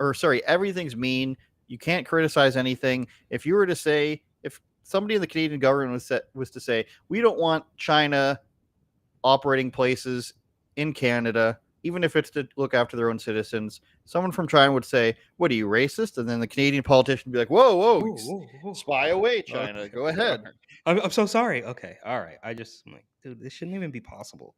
Everything's mean. You can't criticize anything. If you were to say, if somebody in the Canadian government was to say, we don't want China operating places in Canada, even if it's to look after their own citizens, someone from China would say, what are you, racist? And then the Canadian politician would be like, whoa. Spy away, China. Okay. Go ahead. I'm so sorry. Okay. All right. I'm like, dude, this shouldn't even be possible.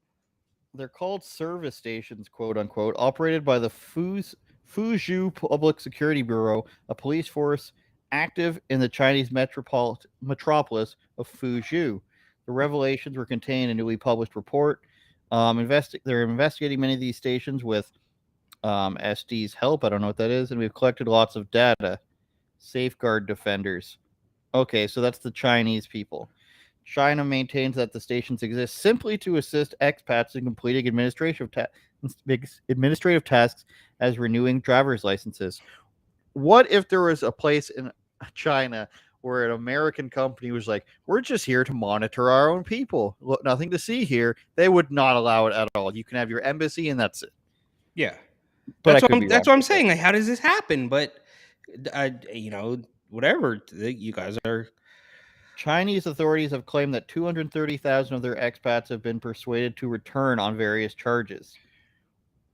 They're called service stations, quote unquote, operated by the Fuzhou Public Security Bureau, a police force active in the Chinese metropolis of Fuzhou. The revelations were contained in a newly published report. They're investigating many of these stations with SD's help. I don't know what that is. And we've collected lots of data. Safeguard defenders. Okay, so that's the Chinese people. China maintains that the stations exist simply to assist expats in completing administrative tasks as renewing driver's licenses. What if there was a place in China where an American company was like, we're just here to monitor our own people. Look, nothing to see here. They would not allow it at all. You can have your embassy and that's it. Yeah. But that's what I'm saying. Like, how does this happen? But, whatever. You guys are... Chinese authorities have claimed that 230,000 of their expats have been persuaded to return on various charges.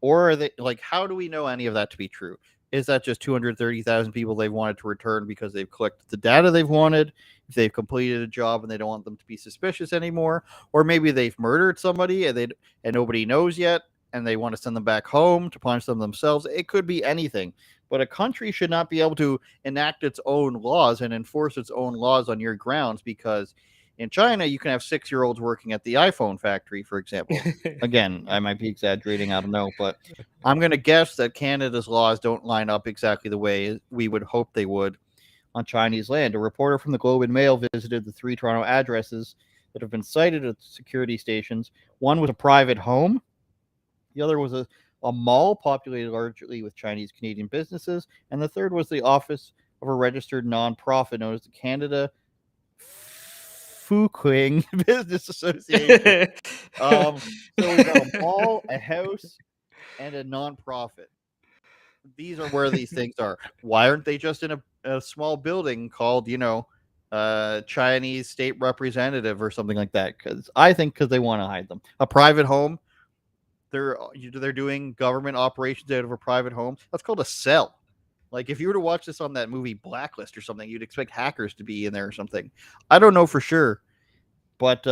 Or are they, like, how do we know any of that to be true? is that just 230,000 people they've wanted to return because they've collected the data they've wanted, if they've completed a job and they don't want them to be suspicious anymore, or maybe they've murdered somebody and nobody knows yet, and they want to send them back home to punish them themselves. It could be anything. But a country should not be able to enact its own laws and enforce its own laws on your grounds, because in China, you can have 6-year-olds working at the iPhone factory, for example. Again, I might be exaggerating, I don't know, but I'm going to guess that Canada's laws don't line up exactly the way we would hope they would on Chinese land. A reporter from the Globe and Mail visited the 3 Toronto addresses that have been cited at security stations. One was a private home. The other was a mall populated largely with Chinese Canadian businesses. And the third was the office of a registered nonprofit known as the Canada Fuquing Business Association. So we've got a mall, a house, and a nonprofit. These are where these things are. Why aren't they just in a small building called, Chinese state representative or something like that? Because they want to hide them. A private home, they're doing government operations out of a private home. That's called a cell. Like, if you were to watch this on that movie Blacklist or something, you'd expect hackers to be in there or something. I don't know for sure. But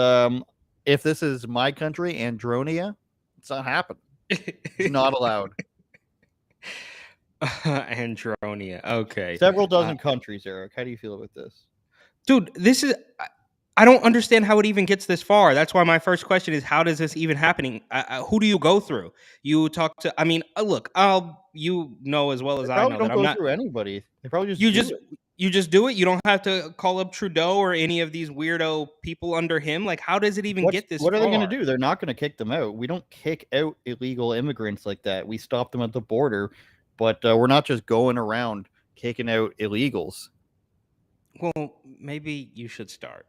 if this is my country, Andronia, it's not happening. It's not allowed. Andronia. Okay. Several dozen countries, Eric. How do you feel about this? Dude, this is... I don't understand how it even gets this far. That's why my first question is, how does this even happening? Who do you go through? You talk to... I mean, look, you know as well as I know that I'm not... through anybody. They probably You just do it? You don't have to call up Trudeau or any of these weirdo people under him? Like, how does it even get this far? What are they going to do? They're not going to kick them out. We don't kick out illegal immigrants like that. We stop them at the border, but we're not just going around kicking out illegals. Well, maybe you should start.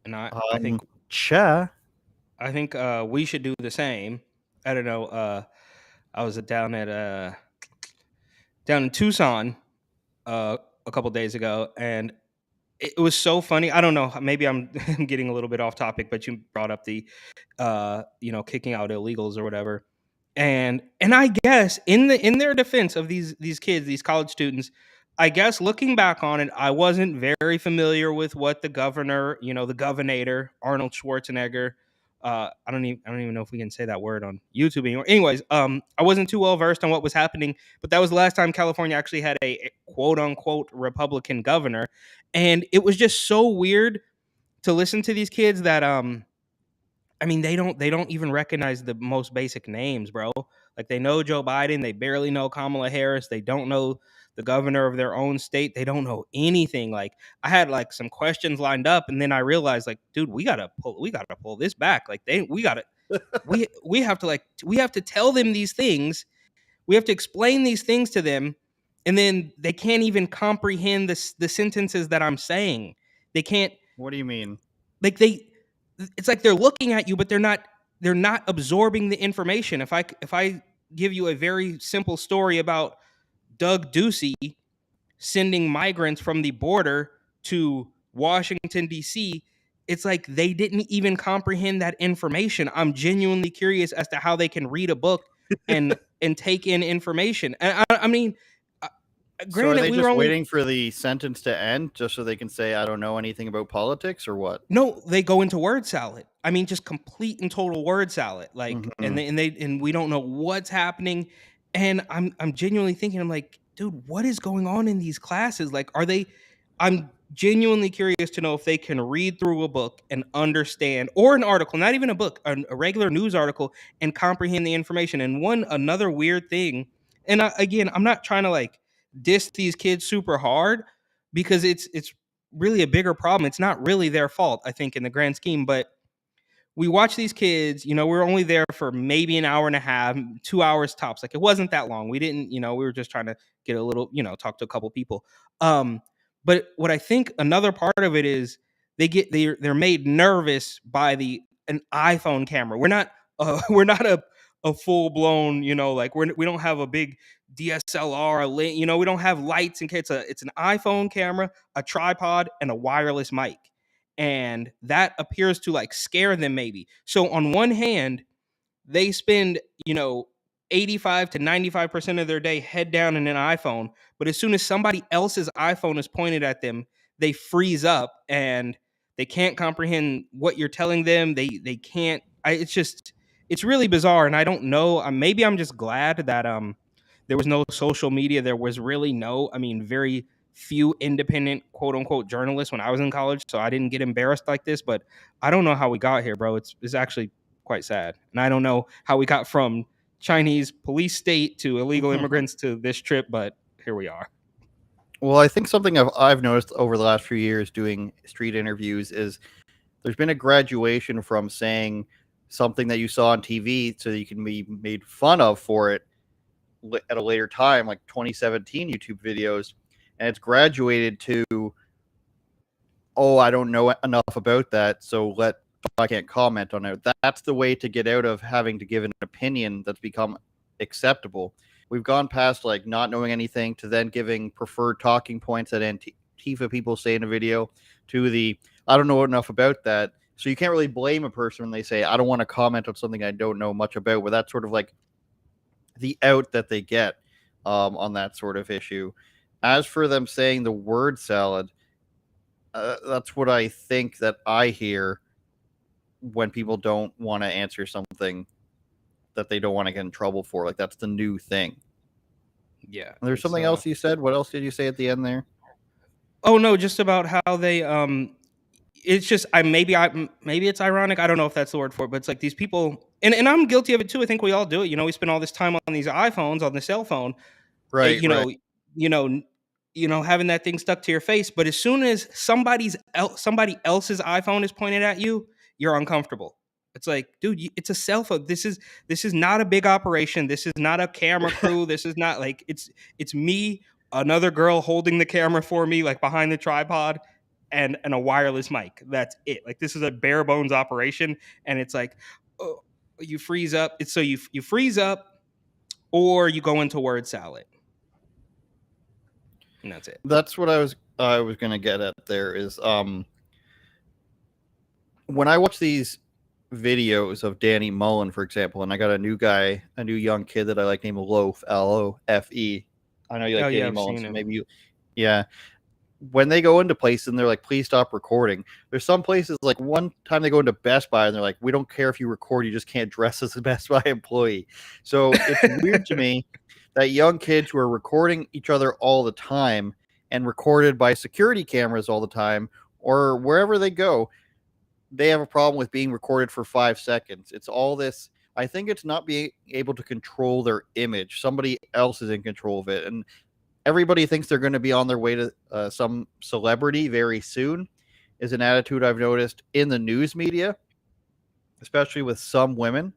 And I think we should do the same. I don't know. I was down in Tucson a couple days ago, and it was so funny. I don't know. Maybe I'm getting a little bit off topic, but you brought up the kicking out illegals or whatever. And I guess in their defense of these kids, these college students, I guess looking back on it, I wasn't very familiar with what the governor, the governator, Arnold Schwarzenegger. I don't even know if we can say that word on YouTube anymore. Anyways, I wasn't too well versed on what was happening, but that was the last time California actually had a quote unquote Republican governor, and it was just so weird to listen to these kids that I mean, they don't even recognize the most basic names, bro. Like, they know Joe Biden, they barely know Kamala Harris, they don't know the governor of their own state, they don't know anything. Like, I had like some questions lined up, and then I realized, like, dude, we gotta pull this back. Like, we have to tell them these things, we have to explain these things to them, and then they can't even comprehend the sentences that I'm saying. They can't. What do you mean? Like, it's like they're looking at you, but they're not absorbing the information. If I give you a very simple story about Doug Ducey sending migrants from the border to Washington, D.C., it's like they didn't even comprehend that information. I'm genuinely curious as to how they can read a book and take in information. And I mean, granted, so are they just waiting for the sentence to end just so they can say, I don't know anything about politics, or what? No, they go into word salad. I mean, just complete and total word salad. Like, and we don't know what's happening. And I'm genuinely thinking, I'm like, dude, what is going on in these classes? Like, I'm genuinely curious to know if they can read through a book and understand, or an article, not even a book, a regular news article, and comprehend the information. And another weird thing, and again, I'm not trying to like diss these kids super hard, because it's really a bigger problem. It's not really their fault, I think, in the grand scheme, but we watch these kids, we're only there for maybe an hour and a half, 2 hours tops. Like, it wasn't that long. We didn't, we were just trying to get a little, talk to a couple people. But what I think another part of it is they're made nervous by an iPhone camera. We're not a full blown, like we don't have a big DSLR, we don't have lights and it's an iPhone camera, a tripod, and a wireless mic. And that appears to like scare them maybe. So on one hand, they spend, 85 to 95% of their day head down in an iPhone. But as soon as somebody else's iPhone is pointed at them, they freeze up and they can't comprehend what you're telling them. They can't. It's really bizarre, and I don't know. Maybe I'm just glad that there was no social media. There was really very few independent quote unquote journalists when I was in college, so I didn't get embarrassed like this. But I don't know how we got here, bro. It's actually quite sad, and I don't know how we got from Chinese police state to illegal immigrants to this trip, but here we are. Well, I think something I've noticed over the last few years doing street interviews is there's been a graduation from saying something that you saw on TV so that you can be made fun of for it at a later time, like 2017 YouTube videos, and it's graduated to, oh, I don't know enough about that, so I can't comment on it. That's the way to get out of having to give an opinion that's become acceptable. We've gone past like not knowing anything to then giving preferred talking points that Antifa people say in a video to the I don't know enough about that. So you can't really blame a person when they say I don't want to comment on something I don't know much about. But that's sort of like the out that they get on that sort of issue. As for them saying the word salad, that's what I think that I hear when people don't want to answer something that they don't want to get in trouble for. Like that's the new thing. Yeah. There's something else you said. What else did you say at the end there? Oh no, just about how they it's just maybe it's ironic. I don't know if that's the word for it, but it's like these people and I'm guilty of it too. I think we all do it. We spend all this time on these iPhones, on the cell phone. Right. You know, having that thing stuck to your face. But as soon as somebody else's iPhone is pointed at you, you're uncomfortable. It's like, dude, it's a cell phone. This is not a big operation. This is not a camera crew. This is not like it's me, another girl holding the camera for me, like behind the tripod, and a wireless mic. That's it. Like this is a bare bones operation, and it's like, oh, you freeze up. It's so you freeze up, or you go into word salad. And that's it. That's what I was gonna get at there is when I watch these videos of Danny Mullen, for example, and I got a new young kid that I like named Loaf, Lofe. I know you like Danny Mullen, so maybe yeah. When they go into places and they're like, please stop recording. There's some places like one time they go into Best Buy and they're like, we don't care if you record, you just can't dress as a Best Buy employee. So it's weird to me that young kids who are recording each other all the time and recorded by security cameras all the time or wherever they go, they have a problem with being recorded for 5 seconds. It's all this. I think it's not being able to control their image. Somebody else is in control of it. And everybody thinks they're going to be on their way to some celebrity very soon is an attitude I've noticed in the news media, especially with some women.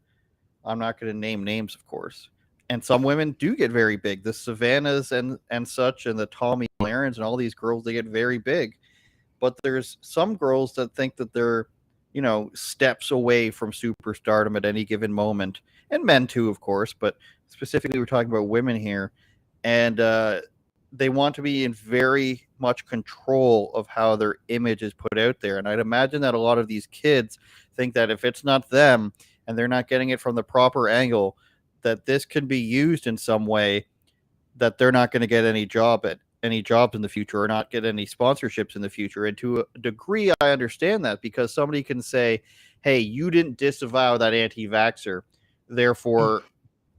I'm not going to name names, of course. And some women do get very big. The Savannahs and such, and the Tommy Larens and all these girls, they get very big. But there's some girls that think that they're, steps away from superstardom at any given moment. And men too, of course. But specifically, we're talking about women here. And they want to be in very much control of how their image is put out there. And I'd imagine that a lot of these kids think that if it's not them and they're not getting it from the proper angle, that this can be used in some way that they're not going to get any jobs in the future or not get any sponsorships in the future. And to a degree, I understand that because somebody can say, hey, you didn't disavow that anti-vaxxer, therefore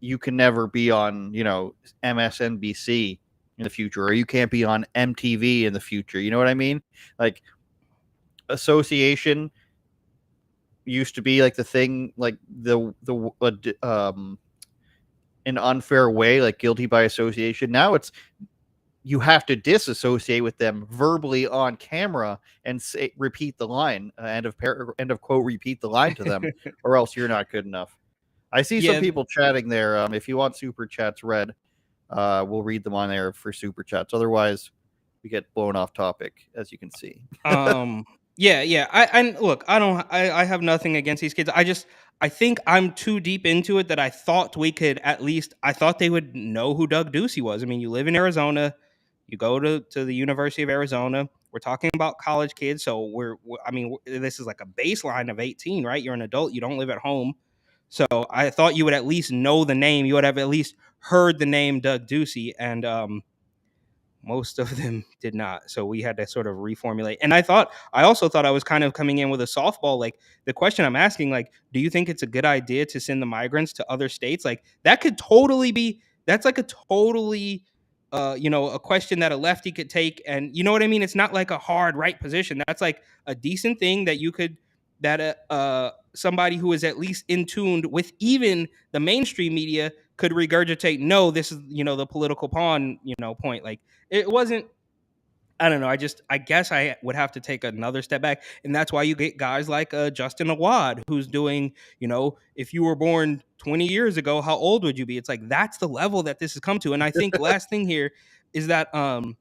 you can never be on, MSNBC in the future, or you can't be on MTV in the future. You know what I mean? Like association used to be like the thing, like an unfair way, like guilty by association. Now it's you have to disassociate with them verbally on camera and repeat the line, end of quote, repeat the line to them, or else you're not good enough. I see some people chatting there. If you want super chats read, we'll read them on there for super chats. Otherwise, we get blown off topic, as you can see. Yeah. I have nothing against these kids. I think I'm too deep into it that I thought I thought they would know who Doug Ducey was. I mean, you live in Arizona, you go to the University of Arizona. We're talking about college kids, so this is like a baseline of 18, right? You're an adult, you don't live at home. So I thought you would at least know the name. You would have at least heard the name Doug Ducey, and most of them did not. So we had to sort of reformulate. And I also thought I was kind of coming in with a softball. Like, the question I'm asking, like, do you think it's a good idea to send the migrants to other states? Like, that could totally be, that's like a totally, a question that a lefty could take. And you know what I mean? It's not like a hard right position. That's like a decent thing that you could, that somebody who is at least in tuned with even the mainstream media could regurgitate. No, this is, the political pawn, point. Like, it wasn't, I don't know. I guess I would have to take another step back. And that's why you get guys like Justin Awad, who's doing, if you were born 20 years ago, how old would you be? It's like, that's the level that this has come to. And I think last thing here is that I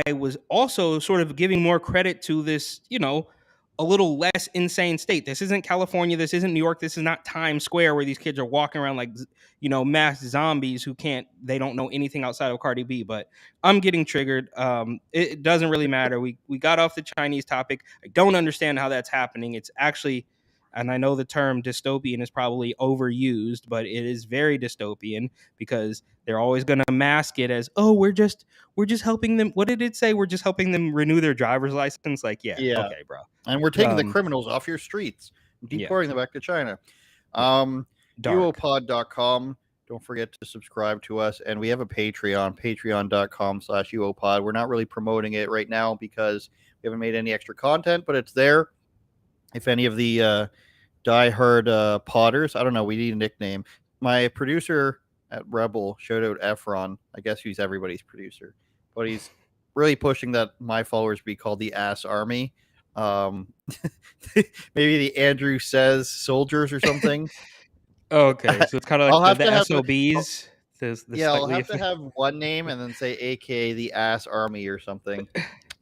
was also sort of giving more credit to this, a little less insane state. This isn't California. This isn't New York. This is not Times Square where these kids are walking around like, mass zombies who they don't know anything outside of Cardi B. But I'm getting triggered. It doesn't really matter. We got off the Chinese topic. I don't understand how that's happening. It's actually, and I know the term dystopian is probably overused, but it is very dystopian because they're always going to mask it as, oh, we're just helping them. What did it say? We're just helping them renew their driver's license. Like, yeah. Okay, bro. And we're taking the criminals off your streets, deporting them back to China. UOPod.com. Don't forget to subscribe to us. And we have a Patreon, patreon.com/UOPod. We're not really promoting it right now because we haven't made any extra content, but it's there. If any of the diehard podders, I don't know, we need a nickname. My producer at Rebel, shout out Efron. I guess he's everybody's producer, but he's really pushing that my followers be called the Ass Army. Maybe the Andrew Says Soldiers or something. Okay, so it's kind of like the SOBs. I'll have to have one name and then say AKA the Ass Army or something.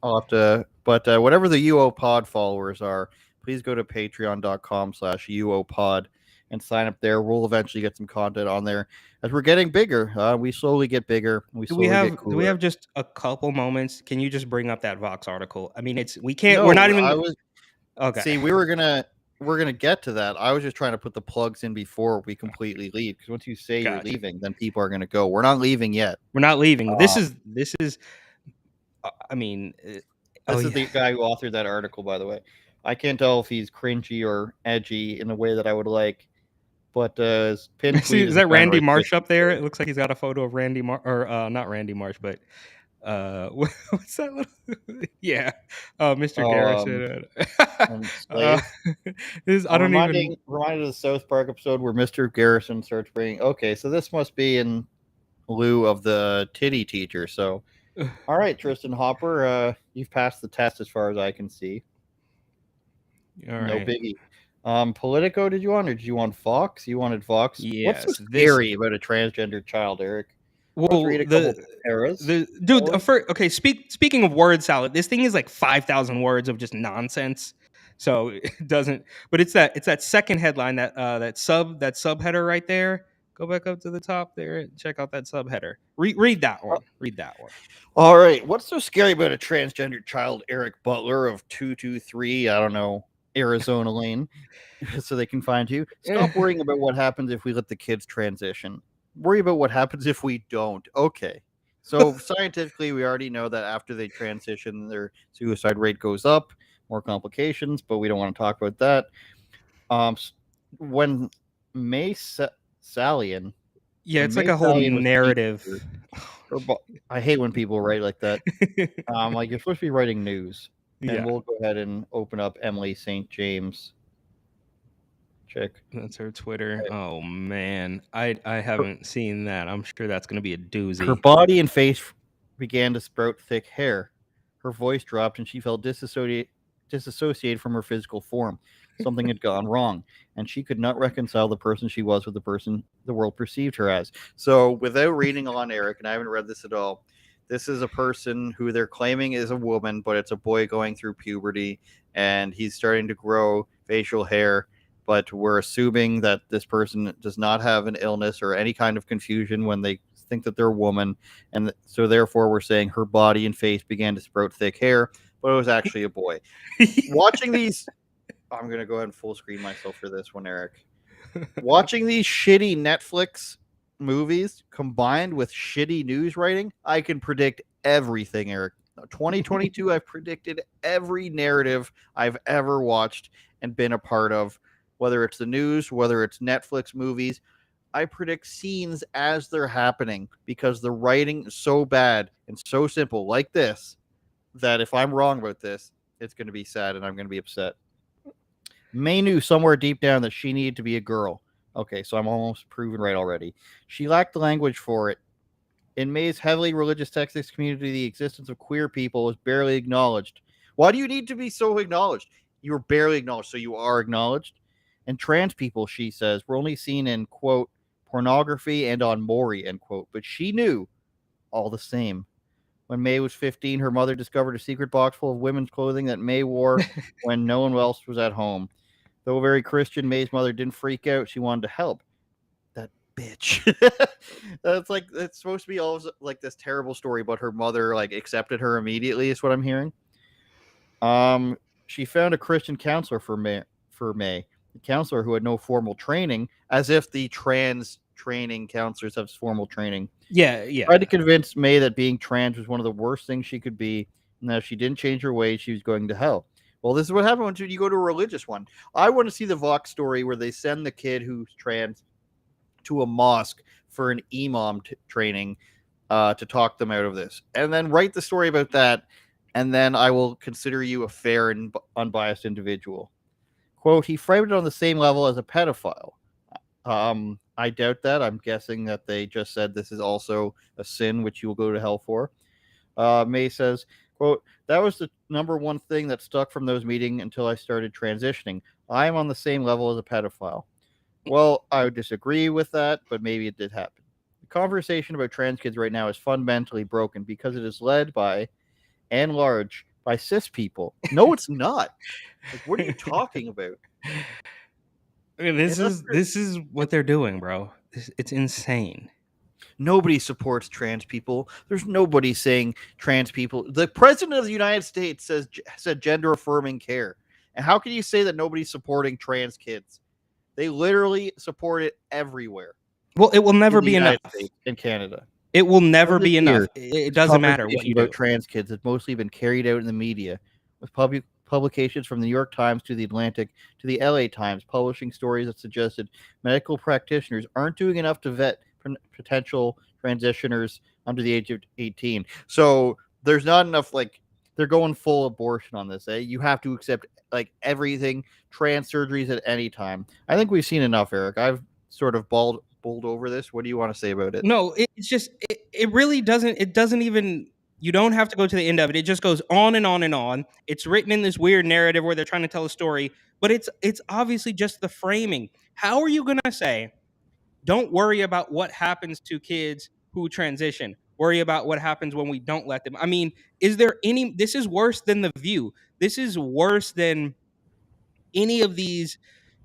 I'll have to, but whatever the UOPod followers are, please go to patreon.com/UOPod and sign up there. We'll eventually get some content on there as we're getting bigger. We slowly get bigger. Do we have just a couple moments? Can you just bring up that Vox article? I mean, we're not even. Okay. See, we're gonna get to that. I was just trying to put the plugs in before we completely leave, because once you say you're leaving, then people are gonna go. We're not leaving yet. We're not leaving. This is. I mean, this is the guy who authored that article, by the way. I can't tell if he's cringy or edgy in a way that I would like. But is that Randy Marsh up there? It looks like he's got a photo of Randy Marsh, or not Randy Marsh, but what's that little? Yeah, Mr. Garrison. Reminded of the South Park episode where Mr. Garrison starts bringing. Okay, so this must be in lieu of the titty teacher. So, all right, Tristan Hopper, you've passed the test as far as I can see. All right. No biggie. Politico, did you want, or did you want Fox? You wanted Fox. Yes. What's so scary about a transgender child, Eric? Well, speaking of word salad, this thing is like 5,000 words of just nonsense. So it doesn't. But it's that second headline, that subheader right there. Go back up to the top there and check out that subheader. Read that one. Read that one. All right. What's so scary about a transgender child, Eric Butler of 223? I don't know. Arizona Lane, so they can find you. Stop worrying about what happens if we let the kids transition. Worry about what happens if we don't. Okay. So scientifically, we already know that after they transition, their suicide rate goes up, more complications, but we don't want to talk about that. When May Salian. Yeah, it's like a whole narrative. I hate when people write like that. Like, you're supposed to be writing news. And we'll go ahead and open up Emily St. James. Check. That's her Twitter. Right. Oh, man. I haven't seen that. I'm sure that's going to be a doozy. Her body and face began to sprout thick hair. Her voice dropped and she felt disassociated from her physical form. Something had gone wrong, and she could not reconcile the person she was with the person the world perceived her as. So without reading on Eric, and I haven't read this at all, this is a person who they're claiming is a woman, but it's a boy going through puberty, and he's starting to grow facial hair. But we're assuming that this person does not have an illness or any kind of confusion when they think that they're a woman. And so therefore we're saying her body and face began to sprout thick hair, but it was actually a boy. Watching these, I'm going to go ahead and full screen myself for this one, Eric. Watching these shitty Netflix movies combined with shitty news writing, I can predict everything, Eric. 2022, I've predicted every narrative I've ever watched and been a part of, whether it's the news, whether it's Netflix movies. I predict scenes as they're happening because the writing is so bad and so simple, like this, that if I'm wrong about this, it's going to be sad and I'm going to be upset. May knew somewhere deep down that she needed to be a girl. Okay, so I'm almost proven right already. She lacked the language for it. In May's heavily religious Texas community, the existence of queer people was barely acknowledged. Why do you need to be so acknowledged? You were barely acknowledged, so you are acknowledged. And trans people, she says, were only seen in, quote, pornography and on Maury, end quote. But she knew all the same. When May was 15, her mother discovered a secret box full of women's clothing that May wore when no one else was at home. Though very Christian, May's mother didn't freak out. She wanted to help. That bitch. It's supposed to be all like this terrible story, but her mother like accepted her immediately. Is what I'm hearing. She found a Christian counselor for May. A counselor who had no formal training, as if the trans training counselors have formal training. Yeah. Tried to convince May that being trans was one of the worst things she could be, and that if she didn't change her ways, she was going to hell. Well, this is what happens when you go to a religious one. I want to see the Vox story where they send the kid who's trans to a mosque for an imam training to talk them out of this. And then write the story about that, and then I will consider you a fair and unbiased individual. Quote, he framed it on the same level as a pedophile. I doubt that. I'm guessing that they just said this is also a sin which you will go to hell for. May says, quote, that was the number one thing that stuck from those meetings until I started transitioning. I am on the same level as a pedophile. Well, I would disagree with that, but maybe it did happen. The conversation about trans kids right now is fundamentally broken because it is led by, and large, by cis people. No, it's not. Like, what are you talking about? I mean, this is what they're doing, bro. It's insane. Nobody supports trans people. There's nobody saying trans people. The president of the United States said gender affirming care. And how can you say that nobody's supporting trans kids? They literally support it everywhere. Well, it will never be enough in Canada. It will never be enough. It doesn't matter what you do. Trans kids has mostly been carried out in the media, with publications from the New York Times to the Atlantic to the LA Times publishing stories that suggested medical practitioners aren't doing enough to vet potential transitioners under the age of 18. So there's not enough, like, they're going full abortion on this. You have to accept like everything, trans surgeries at any time. I think we've seen enough, Eric. I've sort of bowled over this. What do you want to say about it? No, it's just it really doesn't. It doesn't even. You don't have to go to the end of it. It just goes on and on and on. It's written in this weird narrative where they're trying to tell a story, but it's obviously just the framing. How are you gonna say, don't worry about what happens to kids who transition? Worry about what happens when we don't let them. I mean, is there any? This is worse than The View. This is worse than any of these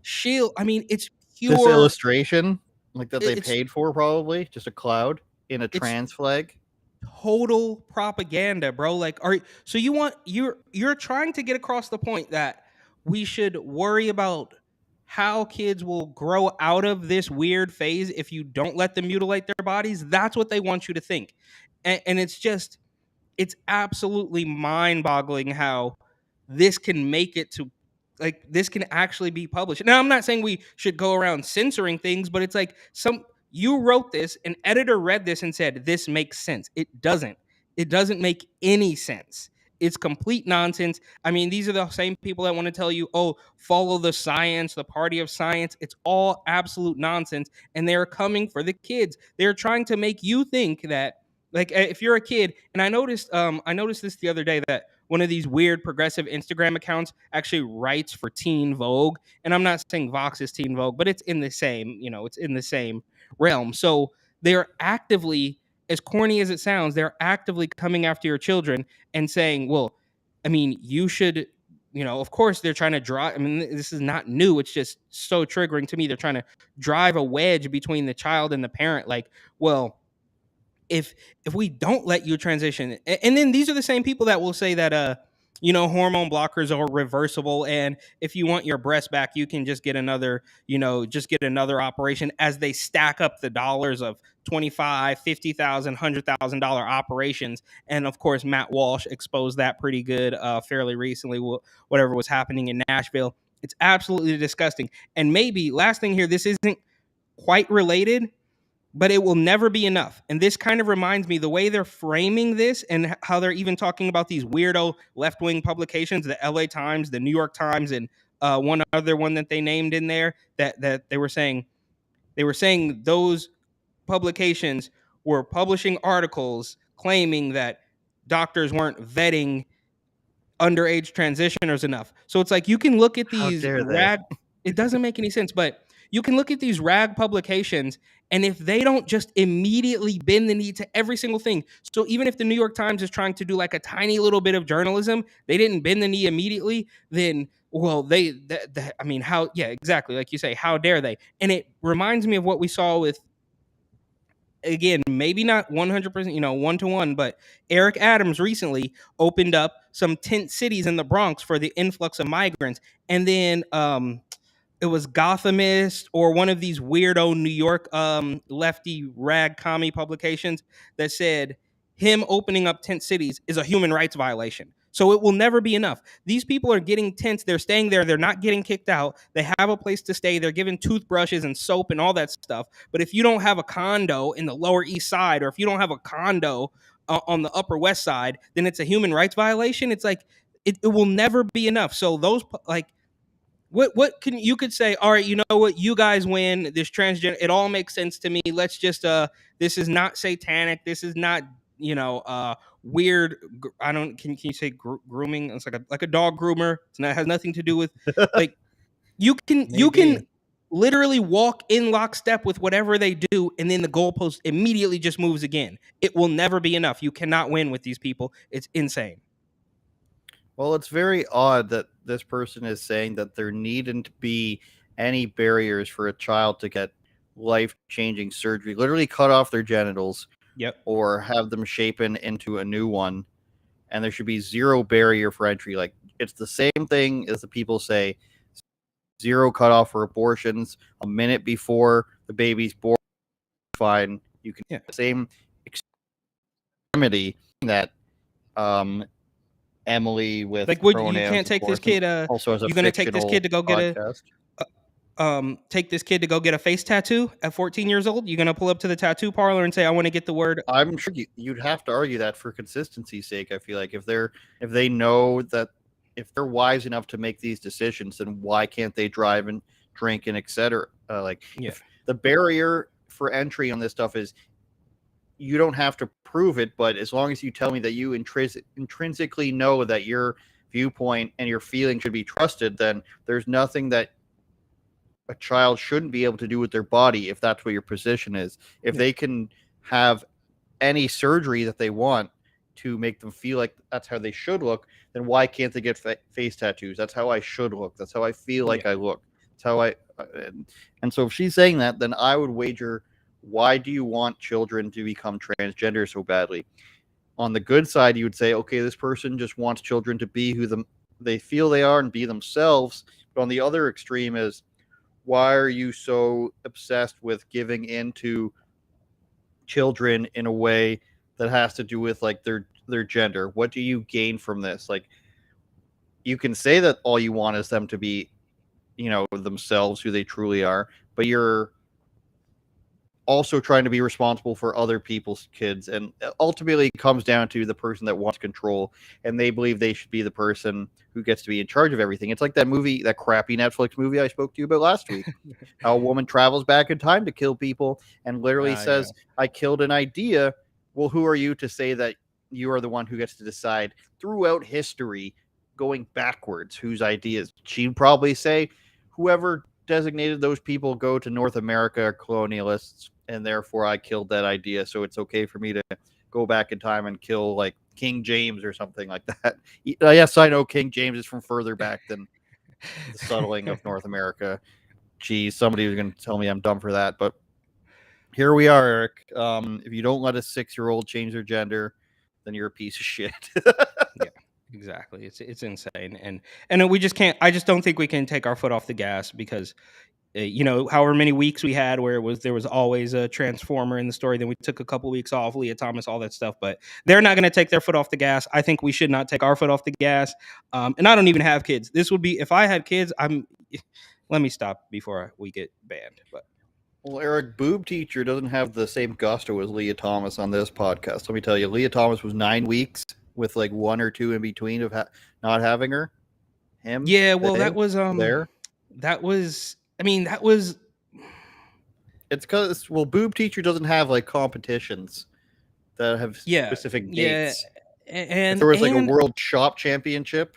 shield. I mean, it's pure. This illustration, like that they paid for, probably just a cloud in a trans flag. Total propaganda, bro. Like, so you're trying to get across the point that we should worry about how kids will grow out of this weird phase if you don't let them mutilate their bodies. That's what they want you to think, and it's absolutely mind-boggling how this can make it to, like, this can actually be published. Now, I'm not saying we should go around censoring things, but it's like you wrote this, an editor read this and said, this makes sense. It doesn't. It doesn't make any sense. It's complete nonsense. I mean, these are the same people that want to tell you, oh, follow the science, the party of science. It's all absolute nonsense. And they're coming for the kids. They're trying to make you think that, like, if you're a kid, and I noticed this the other day, that one of these weird progressive Instagram accounts actually writes for Teen Vogue. And I'm not saying Vox is Teen Vogue, but it's in the same, it's in the same realm. So they're actively, as corny as it sounds, they're actively coming after your children and saying, well, I mean, you should, of course they're trying to drive. I mean, this is not new. It's just so triggering to me. They're trying to drive a wedge between the child and the parent. Like, well, if we don't let you transition, and then these are the same people that will say that hormone blockers are reversible, and if you want your breast back, you can just get another, operation, as they stack up the dollars of 25, 50,000, $100,000 operations. And of course, Matt Walsh exposed that pretty good fairly recently, whatever was happening in Nashville. It's absolutely disgusting. And maybe last thing here, this isn't quite related, but it will never be enough. And this kind of reminds me, the way they're framing this and how they're even talking about these weirdo left-wing publications, the LA Times, the New York Times, and one other one that they named in there, that they were saying those publications were publishing articles claiming that doctors weren't vetting underage transitioners enough. So it's like, you can look at How these dare they? rag, it doesn't make any sense, but you can look at these rag publications, and if they don't just immediately bend the knee to every single thing. So even if the New York Times is trying to do like a tiny little bit of journalism, they didn't bend the knee immediately, then, well, I mean, how, yeah, exactly. Like you say, how dare they? And it reminds me of what we saw with, again, maybe not 100%, one to one, but Eric Adams recently opened up some tent cities in the Bronx for the influx of migrants. And then it was Gothamist or one of these weirdo New York lefty rag commie publications that said him opening up tent cities is a human rights violation. So it will never be enough. These people are getting tents. They're staying there. They're not getting kicked out. They have a place to stay. They're given toothbrushes and soap and all that stuff. But if you don't have a condo in the Lower East Side, or if you don't have a condo on the Upper West Side, then it's a human rights violation. It's like, it will never be enough. So those, like, what can you could say, all right, you know what, you guys win this transgender, it all makes sense to me. Let's just this is not satanic, this is not, weird. I don't, can you say grooming? It's like a dog groomer. It's not, has nothing to do with, like, you can literally walk in lockstep with whatever they do, and then the goalpost immediately just moves again. It will never be enough. You cannot win with these people. It's insane. Well, it's very odd that this person is saying that there needn't be any barriers for a child to get life-changing surgery, literally cut off their genitals, Yep. or have them shapen into a new one, and there should be zero barrier for entry. Like, it's the same thing as the people say, zero cutoff for abortions a minute before the baby's born. Fine, you can Yeah. the same extremity that Emily with Like, would you pronouns, can't of take this course, and kid? also as a You're gonna take this fictional kid to go get podcast. take this kid to go get a face tattoo at 14 years old? You're gonna pull up to the tattoo parlor and say, "I want to get the word." I'm sure you'd have to argue that for consistency's sake. I feel like if they know that, if they're wise enough to make these decisions, then why can't they drive and drink and etc. Yeah. The barrier for entry on this stuff is you don't have to prove it, but as long as you tell me that you intrinsically know that your viewpoint and your feeling should be trusted, then there's nothing that a child shouldn't be able to do with their body if that's what your position is. If they can have any surgery that they want to make them feel like that's how they should look, then why can't they get face tattoos? That's how I should look. That's how I feel like I look. That's how and so if she's saying that, then I would wager, why do you want children to become transgender so badly? On the good side, you would say, okay, this person just wants children to be who they feel they are and be themselves. But on the other extreme is, why are you so obsessed with giving into children in a way that has to do with like their gender? What do you gain from this? Like, you can say that all you want is them to be, themselves, who they truly are, but you're also trying to be responsible for other people's kids, and ultimately it comes down to the person that wants control, and they believe they should be the person who gets to be in charge of everything. It's like that movie, that crappy Netflix movie I spoke to you about last week. How a woman travels back in time to kill people and literally says, I killed an idea. Well, who are you to say that you are the one who gets to decide throughout history, going backwards, whose ideas? She'd probably say, whoever designated those people go to North America are colonialists, and therefore I killed that idea, so it's okay for me to go back in time and kill like King James or something like that. Yes, I know King James is from further back than the settling of North America. Geez, somebody was going to tell me I'm dumb for that, but here we are, Eric. If you don't let a 6-year-old change their gender, then you're a piece of shit. Yeah. Exactly. It's insane, and we just can't. I just don't think we can take our foot off the gas because however many weeks we had where there was always a transformer in the story. Then we took a couple weeks off, Leah Thomas, all that stuff. But they're not going to take their foot off the gas. I think we should not take our foot off the gas. And I don't even have kids. This would be if I had kids. Let me stop before we get banned. But well, Eric, boob teacher doesn't have the same gusto as Leah Thomas on this podcast. Let me tell you, Leah Thomas was 9 weeks with like 1 or 2 in between of not having her. Him, yeah, well, they, that was there. that was. I mean, that was. It's because boob teacher doesn't have like competitions that have specific dates. And if there was like a world shop championship.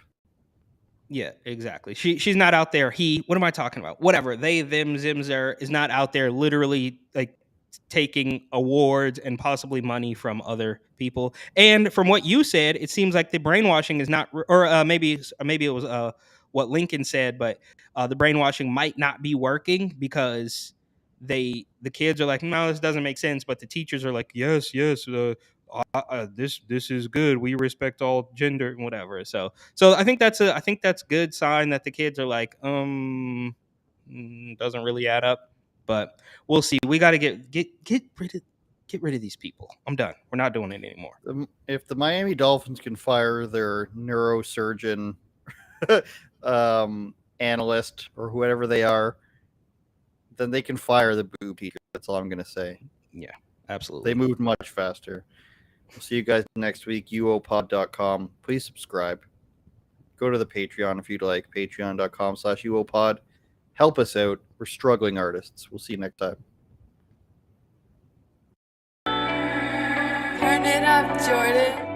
Yeah, exactly. She's not out there. What am I talking about? Whatever. They, them, zims, there is not out there literally like taking awards and possibly money from other people. And from what you said, it seems like the brainwashing is not, or maybe it was what Lincoln said, but the brainwashing might not be working because the kids are like, no, this doesn't make sense, but the teachers are like, yes, this is good. We respect all gender and whatever. So I think that's good sign that the kids are like, doesn't really add up, but we'll see. We got to get rid of these people. I'm done. We're not doing it anymore. If the Miami Dolphins can fire their neurosurgeon analyst or whoever they are, then they can fire the boob teacher. That's all I'm going to say. Yeah, absolutely. They moved much faster. We'll see you guys next week. UOPod.com. Please subscribe. Go to the Patreon if you'd like. Patreon.com/UOPod. Help us out. We're struggling artists. We'll see you next time. Turn it up, Jordan.